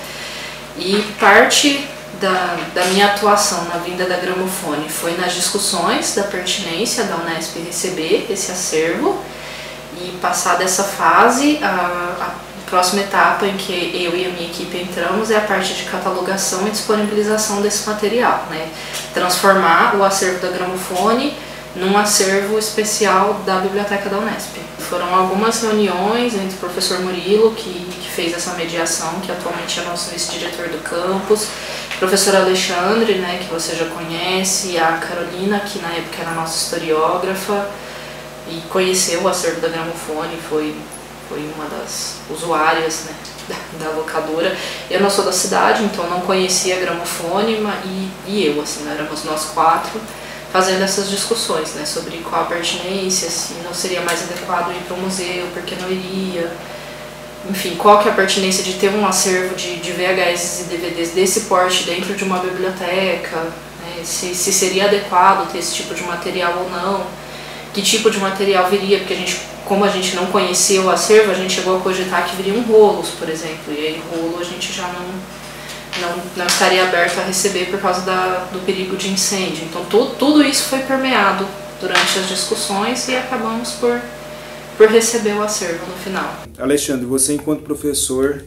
e parte da minha atuação na vinda da Gramofone foi nas discussões da pertinência da Unesp receber esse acervo e passar dessa fase, a próxima etapa em que eu e a minha equipe entramos é a parte de catalogação e disponibilização desse material, né? Transformar o acervo da Gramofone num acervo especial da Biblioteca da Unesp. Foram algumas reuniões entre o professor Murilo, que fez essa mediação, que atualmente é nosso vice-diretor do campus, o professor Alexandre, né, que você já conhece, a Carolina, que na época era nossa historiógrafa, e conheceu o acervo da Gramofone, foi uma das usuárias, né, da locadora. Eu não sou da cidade, então não conhecia a Gramofone, e eu, assim, éramos nós quatro, fazendo essas discussões, né, sobre qual a pertinência, se não seria mais adequado ir para o museu, porque não iria, enfim, qual que é a pertinência de ter um acervo de VHS e DVDs desse porte dentro de uma biblioteca, né, se seria adequado ter esse tipo de material ou não, que tipo de material viria, porque como a gente não conhecia o acervo, a gente chegou a cogitar que viriam rolos, por exemplo, e aí rolo a gente já não estaria aberto a receber por causa do perigo de incêndio. Então tudo isso foi permeado durante as discussões e acabamos por receber o acervo no final.
Alexandre, você enquanto professor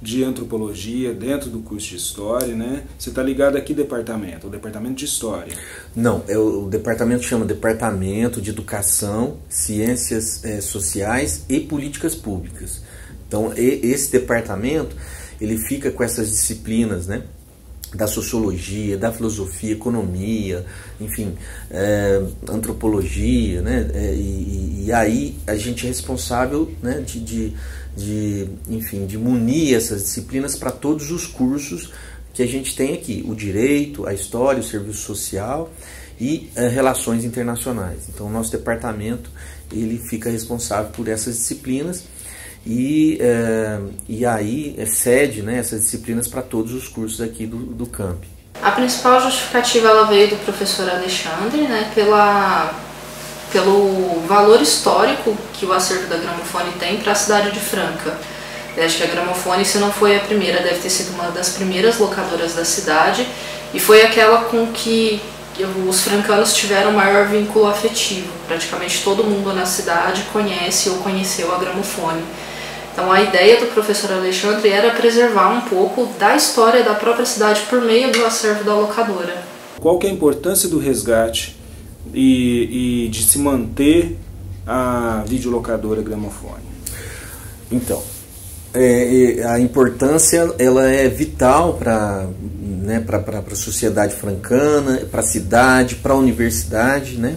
de antropologia dentro do curso de história, né? Você está ligado a que departamento? O departamento de história?
Não, o departamento chama Departamento de Educação, Ciências Sociais e Políticas Públicas. Então esse departamento ele fica com essas disciplinas, né, da sociologia, da filosofia, economia, enfim, antropologia, né, e aí a gente é responsável, né, enfim, de munir essas disciplinas para todos os cursos que a gente tem aqui, o direito, a história, o serviço social e relações internacionais. Então o nosso departamento ele fica responsável por essas disciplinas e aí cede, né, essas disciplinas para todos os cursos aqui do campi.
A principal justificativa ela veio do professor Alexandre, né, pelo valor histórico que o acervo da Gramofone tem para a cidade de Franca. Eu acho que a Gramofone, se não foi a primeira, deve ter sido uma das primeiras locadoras da cidade e foi aquela com que os francanos tiveram maior vínculo afetivo. Praticamente todo mundo na cidade conhece ou conheceu a Gramofone. Então a ideia do professor Alexandre era preservar um pouco da história da própria cidade por meio do acervo da locadora.
Qual que é a importância do resgate e de se manter a videolocadora Gramofone?
Então, a importância ela é vital para a sociedade francana, para a cidade, para a universidade, né?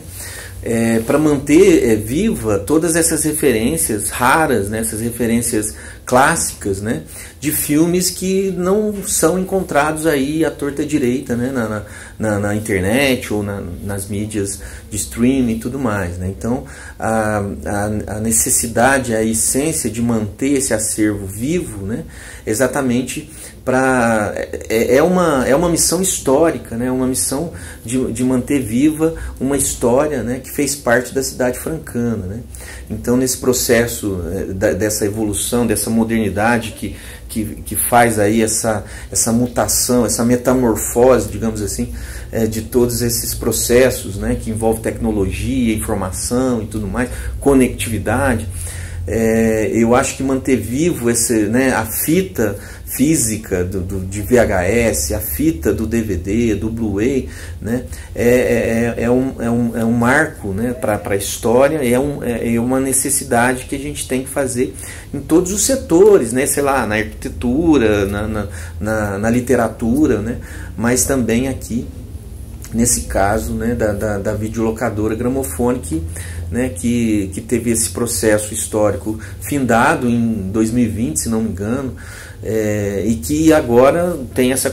Para manter viva todas essas referências raras, né? Essas referências clássicas, né? De filmes que não são encontrados aí à torta direita, né? na internet ou nas mídias de streaming e tudo mais, né? Então a necessidade, a essência de manter esse acervo vivo, né? Exatamente para é uma missão histórica, né? Uma missão de manter viva uma história, né? Que fez parte da cidade francana, né? Então nesse processo dessa evolução, dessa modernidade que faz aí essa mutação, essa metamorfose, digamos assim, de todos esses processos, né, que envolve tecnologia, informação e tudo mais, conectividade, eu acho que manter vivo a fita física de VHS, a fita do DVD, do Blu-ray, né, é um marco, né, para a história, é uma necessidade que a gente tem que fazer em todos os setores, né, sei lá, na arquitetura, na literatura, né, mas também aqui, nesse caso, né, da videolocadora Gramofone, que teve esse processo histórico findado em 2020, se não me engano, e que agora tem essa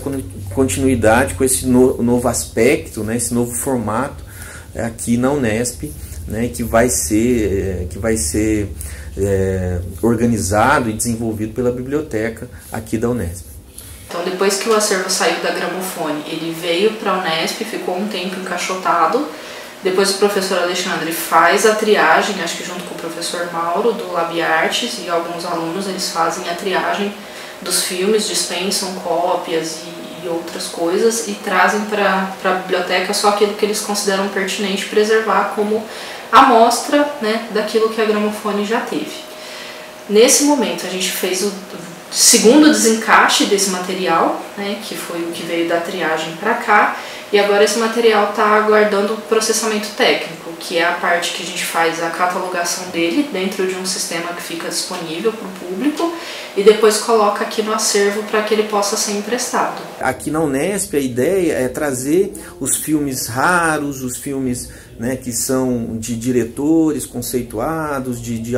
continuidade com esse novo aspecto, né, esse novo formato aqui na Unesp, né, que vai ser organizado e desenvolvido pela biblioteca aqui da Unesp.
Então, depois que o acervo saiu da Gramofone, ele veio para a Unesp, ficou um tempo encaixotado. Depois o professor Alexandre faz a triagem, acho que junto com o professor Mauro, do Lab Artes, e alguns alunos, eles fazem a triagem dos filmes, dispensam cópias e outras coisas, e trazem para a biblioteca só aquilo que eles consideram pertinente preservar como amostra, né, daquilo que a Gramofone já teve. Nesse momento, a gente fez o segundo desencaixe desse material, né, que foi o que veio da triagem para cá, e agora esse material está aguardando o processamento técnico, que é a parte que a gente faz a catalogação dele dentro de um sistema que fica disponível para o público e depois coloca aqui no acervo para que ele possa ser emprestado.
Aqui na Unesp a ideia é trazer os filmes raros, os filmes, né, que são de diretores conceituados, de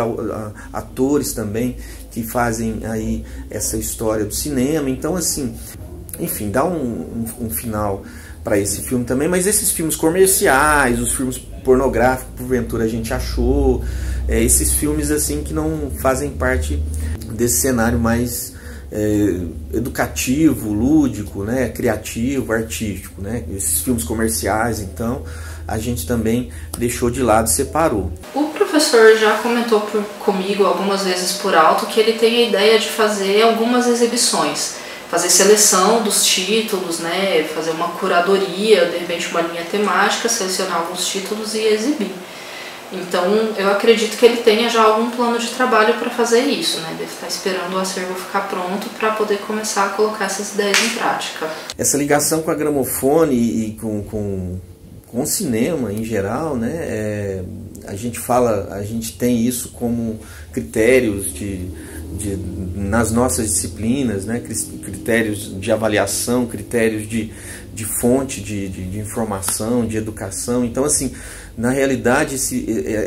atores também que fazem aí essa história do cinema. Então, assim, enfim, dá um final para esse filme também, mas esses filmes comerciais, os filmes pornográficos, porventura a gente achou, esses filmes assim que não fazem parte desse cenário mais educativo, lúdico, né, criativo, artístico, né, esses filmes comerciais, então a gente também deixou de lado, separou.
O professor já comentou comigo algumas vezes por alto que ele tem a ideia de fazer algumas exibições, fazer seleção dos títulos, né, fazer uma curadoria, de repente uma linha temática, selecionar alguns títulos e exibir. Então eu acredito que ele tenha já algum plano de trabalho para fazer isso, né? Deve estar esperando o acervo ficar pronto para poder começar a colocar essas ideias em prática.
Essa ligação com a Gramofone e com o cinema em geral, né? A gente tem isso como critérios nas nossas disciplinas, né? Critérios de avaliação, critérios de fonte de informação, de educação. Então, assim, na realidade,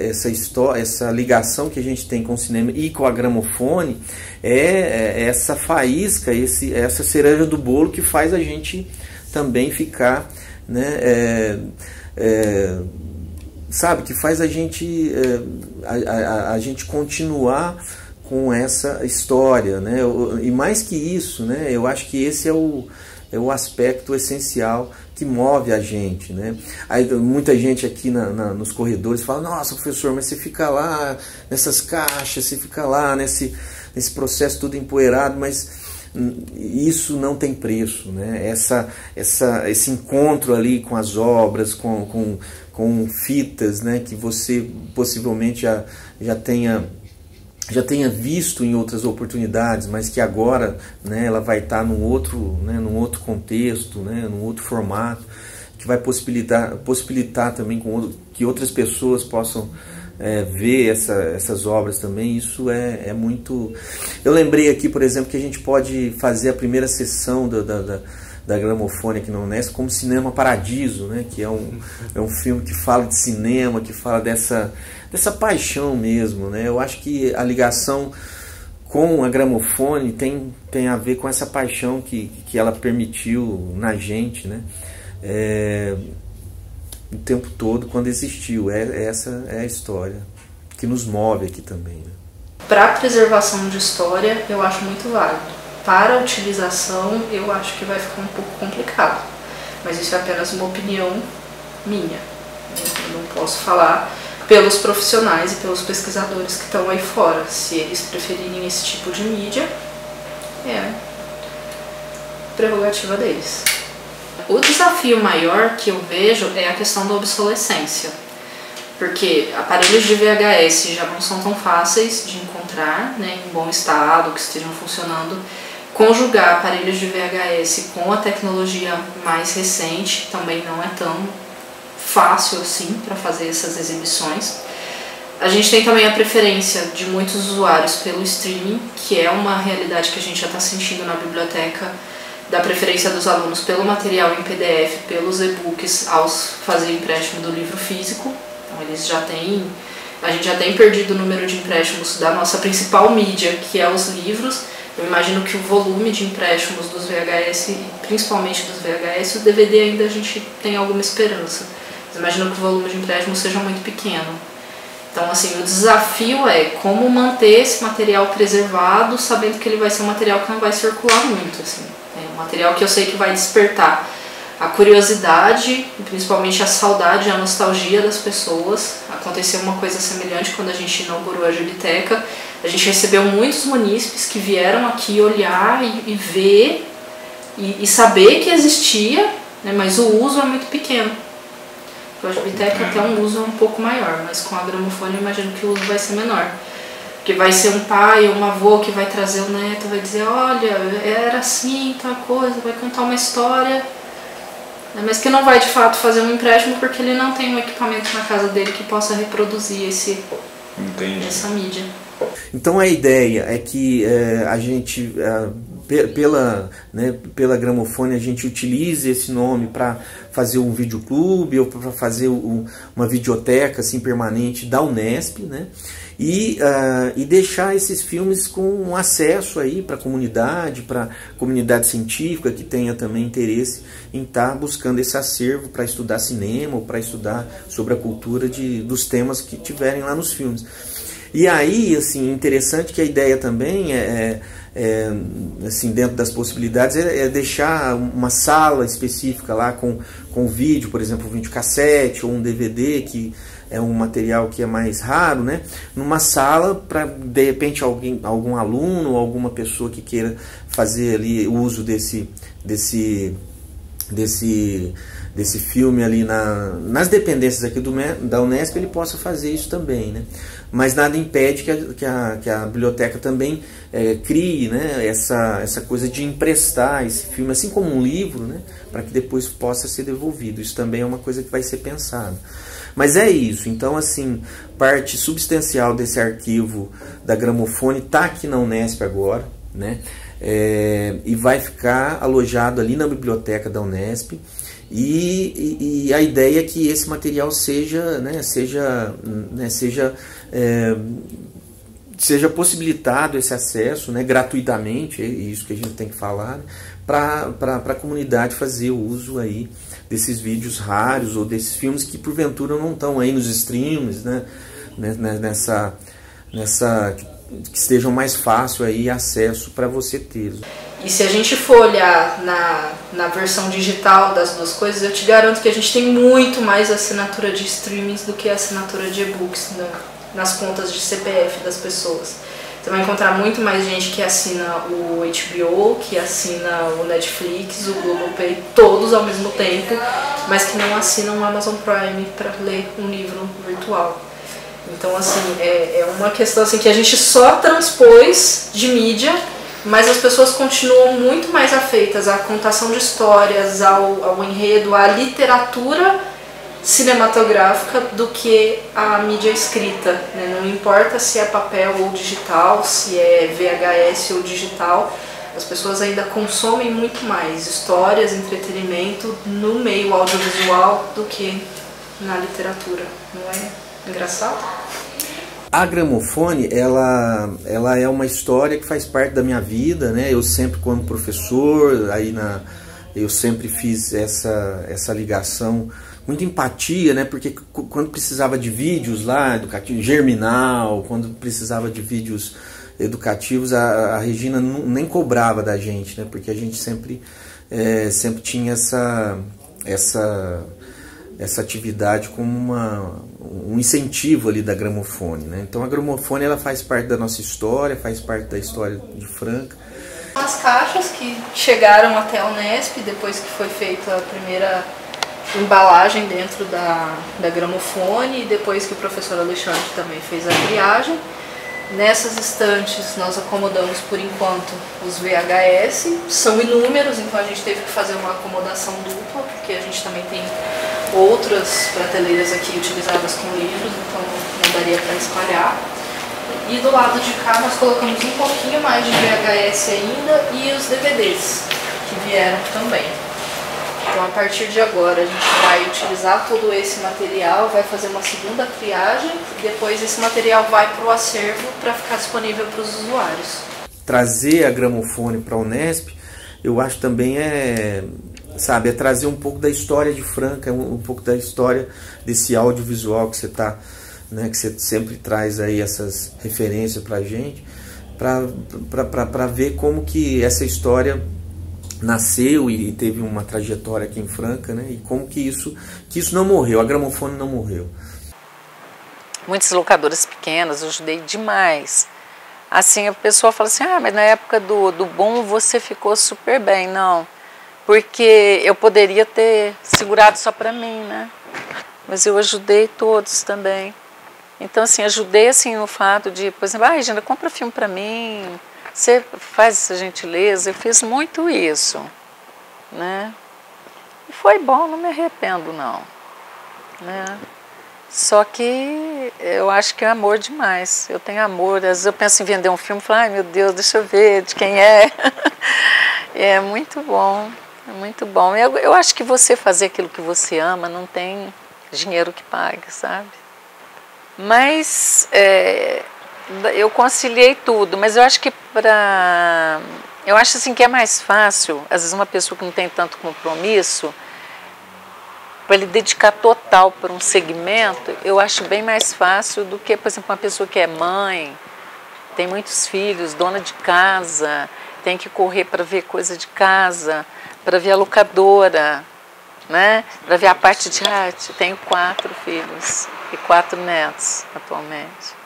essa ligação que a gente tem com o cinema e com a Gramofone é essa faísca, essa cereja do bolo que faz a gente também ficar, né, sabe, que faz a gente continuar com essa história, né? E mais que isso, né, eu acho que esse é o aspecto essencial que move a gente, né? Aí muita gente aqui nos corredores fala: nossa, professor, mas você fica lá nessas caixas, você fica lá nesse processo tudo empoeirado, mas isso não tem preço, né? Esse encontro ali com as obras, com fitas, né, que você possivelmente já tenha visto em outras oportunidades, mas que agora, né, ela vai estar num outro contexto, né, num outro formato, que vai possibilitar também que outras pessoas possam ver essas obras também. Isso é muito... Eu lembrei aqui, por exemplo, que a gente pode fazer a primeira sessão da Gramofone aqui na Unesp como Cinema Paradiso, né? Que é um filme que fala de cinema, que fala dessa paixão mesmo, né? Eu acho que a ligação com a Gramofone tem a ver com essa paixão que ela permitiu na gente, né? O tempo todo, quando existiu. Essa é a história que nos move aqui também, né?
Para a preservação de história, eu acho muito válido. Para a utilização, eu acho que vai ficar um pouco complicado. Mas isso é apenas uma opinião minha. Eu não posso falar pelos profissionais e pelos pesquisadores que estão aí fora. Se eles preferirem esse tipo de mídia, é prerrogativa deles. O desafio maior que eu vejo é a questão da obsolescência. Porque aparelhos de VHS já não são tão fáceis de encontrar, né, em bom estado, que estejam funcionando. Conjugar aparelhos de VHS com a tecnologia mais recente também não é tão fácil assim para fazer essas exibições. A gente tem também a preferência de muitos usuários pelo streaming, que é uma realidade que a gente já está sentindo na biblioteca, da preferência dos alunos pelo material em PDF, pelos e-books, ao fazer empréstimo do livro físico. Então a gente já tem perdido o número de empréstimos da nossa principal mídia, que é os livros. Eu imagino que o volume de empréstimos dos VHS, principalmente dos VHS, o DVD ainda a gente tem alguma esperança. Mas imagino que o volume de empréstimos seja muito pequeno. Então, assim, o desafio é como manter esse material preservado, sabendo que ele vai ser um material que não vai circular muito, assim. É um material que eu sei que vai despertar a curiosidade, e principalmente a saudade, a nostalgia das pessoas. Aconteceu uma coisa semelhante quando a gente inaugurou a Gibiteca. A gente recebeu muitos munícipes que vieram aqui olhar e ver e saber que existia, né, mas o uso é muito pequeno. A Gibiteca até um uso um pouco maior, mas com a Gramofone eu imagino que o uso vai ser menor. Porque vai ser um pai ou uma avó que vai trazer o neto, vai dizer: olha, era assim, tal coisa, vai contar uma história, mas que não vai de fato fazer um empréstimo porque ele não tem um equipamento na casa dele que possa reproduzir essa mídia.
Então a ideia é que a gente, pela Gramofone, a gente utilize esse nome para fazer um videoclube ou para fazer uma videoteca assim, permanente da Unesp, né? E deixar esses filmes com acesso aí para a comunidade científica que tenha também interesse em estar buscando esse acervo para estudar cinema ou para estudar sobre a cultura dos temas que tiverem lá nos filmes. E aí, assim, interessante que a ideia também assim, dentro das possibilidades, é deixar uma sala específica lá com vídeo, por exemplo, um videocassete ou um DVD, que é um material que é mais raro, né? Numa sala para, de repente, algum aluno ou alguma pessoa que queira fazer ali uso desse filme ali nas dependências aqui da Unesp, ele possa fazer isso também, né? Mas nada impede que a biblioteca também crie, né, essa coisa de emprestar esse filme, assim como um livro, né, para que depois possa ser devolvido. Isso também é uma coisa que vai ser pensada. Mas é isso. Então, assim, parte substancial desse arquivo da Gramofone está aqui na Unesp agora, né, e vai ficar alojado ali na biblioteca da Unesp. E a ideia é que esse material seja possibilitado esse acesso, né, gratuitamente, é isso que a gente tem que falar, né, para a comunidade fazer o uso aí desses vídeos raros ou desses filmes que porventura não estão aí nos streams, né, que estejam mais fácil aí acesso para você ter.
E se a gente for olhar na versão digital das duas coisas, eu te garanto que a gente tem muito mais assinatura de streamings do que assinatura de e-books nas contas de CPF das pessoas. Você vai encontrar muito mais gente que assina o HBO, que assina o Netflix, o Globoplay, todos ao mesmo tempo, mas que não assinam o Amazon Prime para ler um livro virtual. Então, assim, é uma questão assim, que a gente só transpôs de mídia, mas as pessoas continuam muito mais afeitas à contação de histórias, ao enredo, à literatura cinematográfica do que a mídia escrita, né? Não importa se é papel ou digital, se é VHS ou digital, as pessoas ainda consomem muito mais histórias, entretenimento no meio audiovisual do que na literatura. Não é engraçado?
A Gramofone, ela é uma história que faz parte da minha vida, né? Eu sempre, como professor, eu sempre fiz essa ligação, muita empatia, né? Porque quando precisava de vídeos lá, educativos, Germinal, quando precisava de vídeos educativos, a Regina nem cobrava da gente, né? Porque a gente sempre tinha essa atividade como um incentivo ali da Gramofone, né? Então a Gramofone, ela faz parte da nossa história, faz parte da história de Franca.
As caixas que chegaram até a Unesp, depois que foi feita a primeira embalagem dentro da Gramofone, e depois que o professor Alexandre também fez a triagem. Nessas estantes nós acomodamos por enquanto os VHS, são inúmeros, então a gente teve que fazer uma acomodação dupla, porque a gente também tem outras prateleiras aqui utilizadas com livros, então não daria para espalhar. E do lado de cá nós colocamos um pouquinho mais de VHS ainda e os DVDs que vieram também. Então a partir de agora a gente vai utilizar todo esse material, vai fazer uma segunda triagem e depois esse material vai para o acervo para ficar disponível para os usuários.
Trazer a Gramofone para a Unesp, eu acho também é trazer um pouco da história de Franca, um pouco da história desse audiovisual que você que você sempre traz aí essas referências para a gente, para ver como que essa história nasceu e teve uma trajetória aqui em Franca, né? E como que isso não morreu, a Gramofone não morreu.
Muitas locadoras pequenas, eu ajudei demais. Assim, a pessoa fala assim, mas na época do boom você ficou super bem. Não, porque eu poderia ter segurado só para mim, né? Mas eu ajudei todos também. Então, assim, ajudei assim, no fato de, por exemplo, Regina, compra filme para mim, você faz essa gentileza. Eu fiz muito isso, né? E foi bom, não me arrependo, não, né? Só que eu acho que é amor demais. Eu tenho amor. Às vezes eu penso em vender um filme e falo, ai meu Deus, deixa eu ver de quem é. É muito bom, é muito bom. Eu acho que você fazer aquilo que você ama não tem dinheiro que pague, sabe? Mas eu conciliei tudo, mas eu acho que eu acho assim que é mais fácil, às vezes uma pessoa que não tem tanto compromisso, para ele dedicar total para um segmento, eu acho bem mais fácil do que, por exemplo, uma pessoa que é mãe, tem muitos filhos, dona de casa, tem que correr para ver coisa de casa, para ver a locadora, né? Para ver a parte de arte. Tenho 4 filhos e 4 netos atualmente.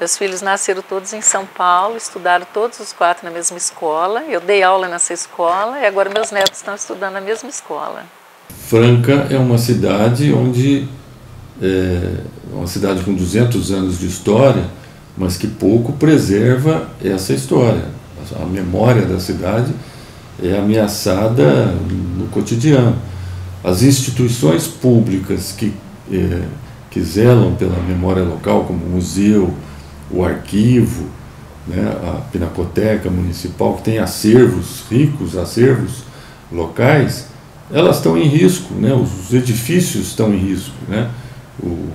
Meus filhos nasceram todos em São Paulo, estudaram todos os 4 na mesma escola. Eu dei aula nessa escola e agora meus netos estão estudando na mesma escola.
Franca é uma cidade uma cidade com 200 anos de história, mas que pouco preserva essa história. A memória da cidade é ameaçada no cotidiano. As instituições públicas que zelam pela memória local, como o museu, o arquivo, né, a Pinacoteca Municipal, que tem acervos, ricos acervos locais, elas estão em risco, né? Os edifícios estão em risco, né? O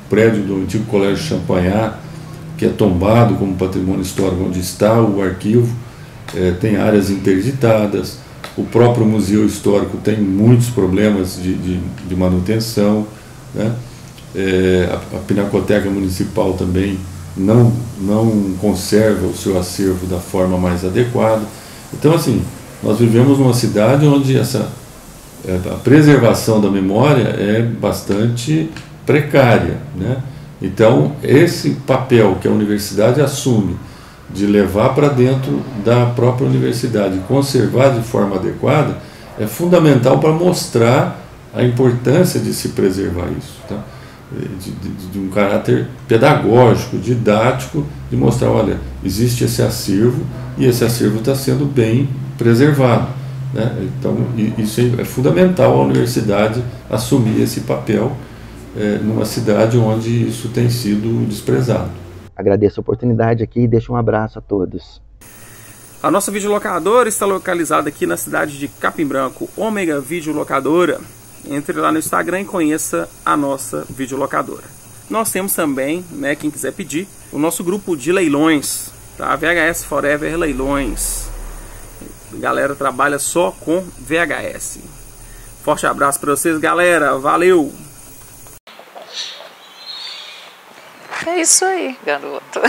prédio do antigo Colégio Champagnat, que é tombado como patrimônio histórico, onde está o arquivo, tem áreas interditadas. O próprio museu histórico tem muitos problemas de manutenção, né? A Pinacoteca Municipal também não conserva o seu acervo da forma mais adequada. Então, assim, nós vivemos numa cidade onde a preservação da memória é bastante precária, né? Então, esse papel que a universidade assume de levar para dentro da própria universidade, conservar de forma adequada, é fundamental para mostrar a importância de se preservar isso, tá? De um caráter pedagógico, didático, de mostrar, olha, existe esse acervo e esse acervo está sendo bem preservado, né? Então, isso é fundamental a universidade assumir esse papel numa cidade onde isso tem sido desprezado.
Agradeço a oportunidade aqui e deixo um abraço a todos.
A nossa videolocadora está localizada aqui na cidade de Capim Branco, Ômega Videolocadora. Entre lá no Instagram e conheça a nossa videolocadora. Nós temos também, né, quem quiser pedir, o nosso grupo de leilões, tá? VHS Forever Leilões. A galera trabalha só com VHS. Forte abraço para vocês, galera. Valeu!
É isso aí, garoto.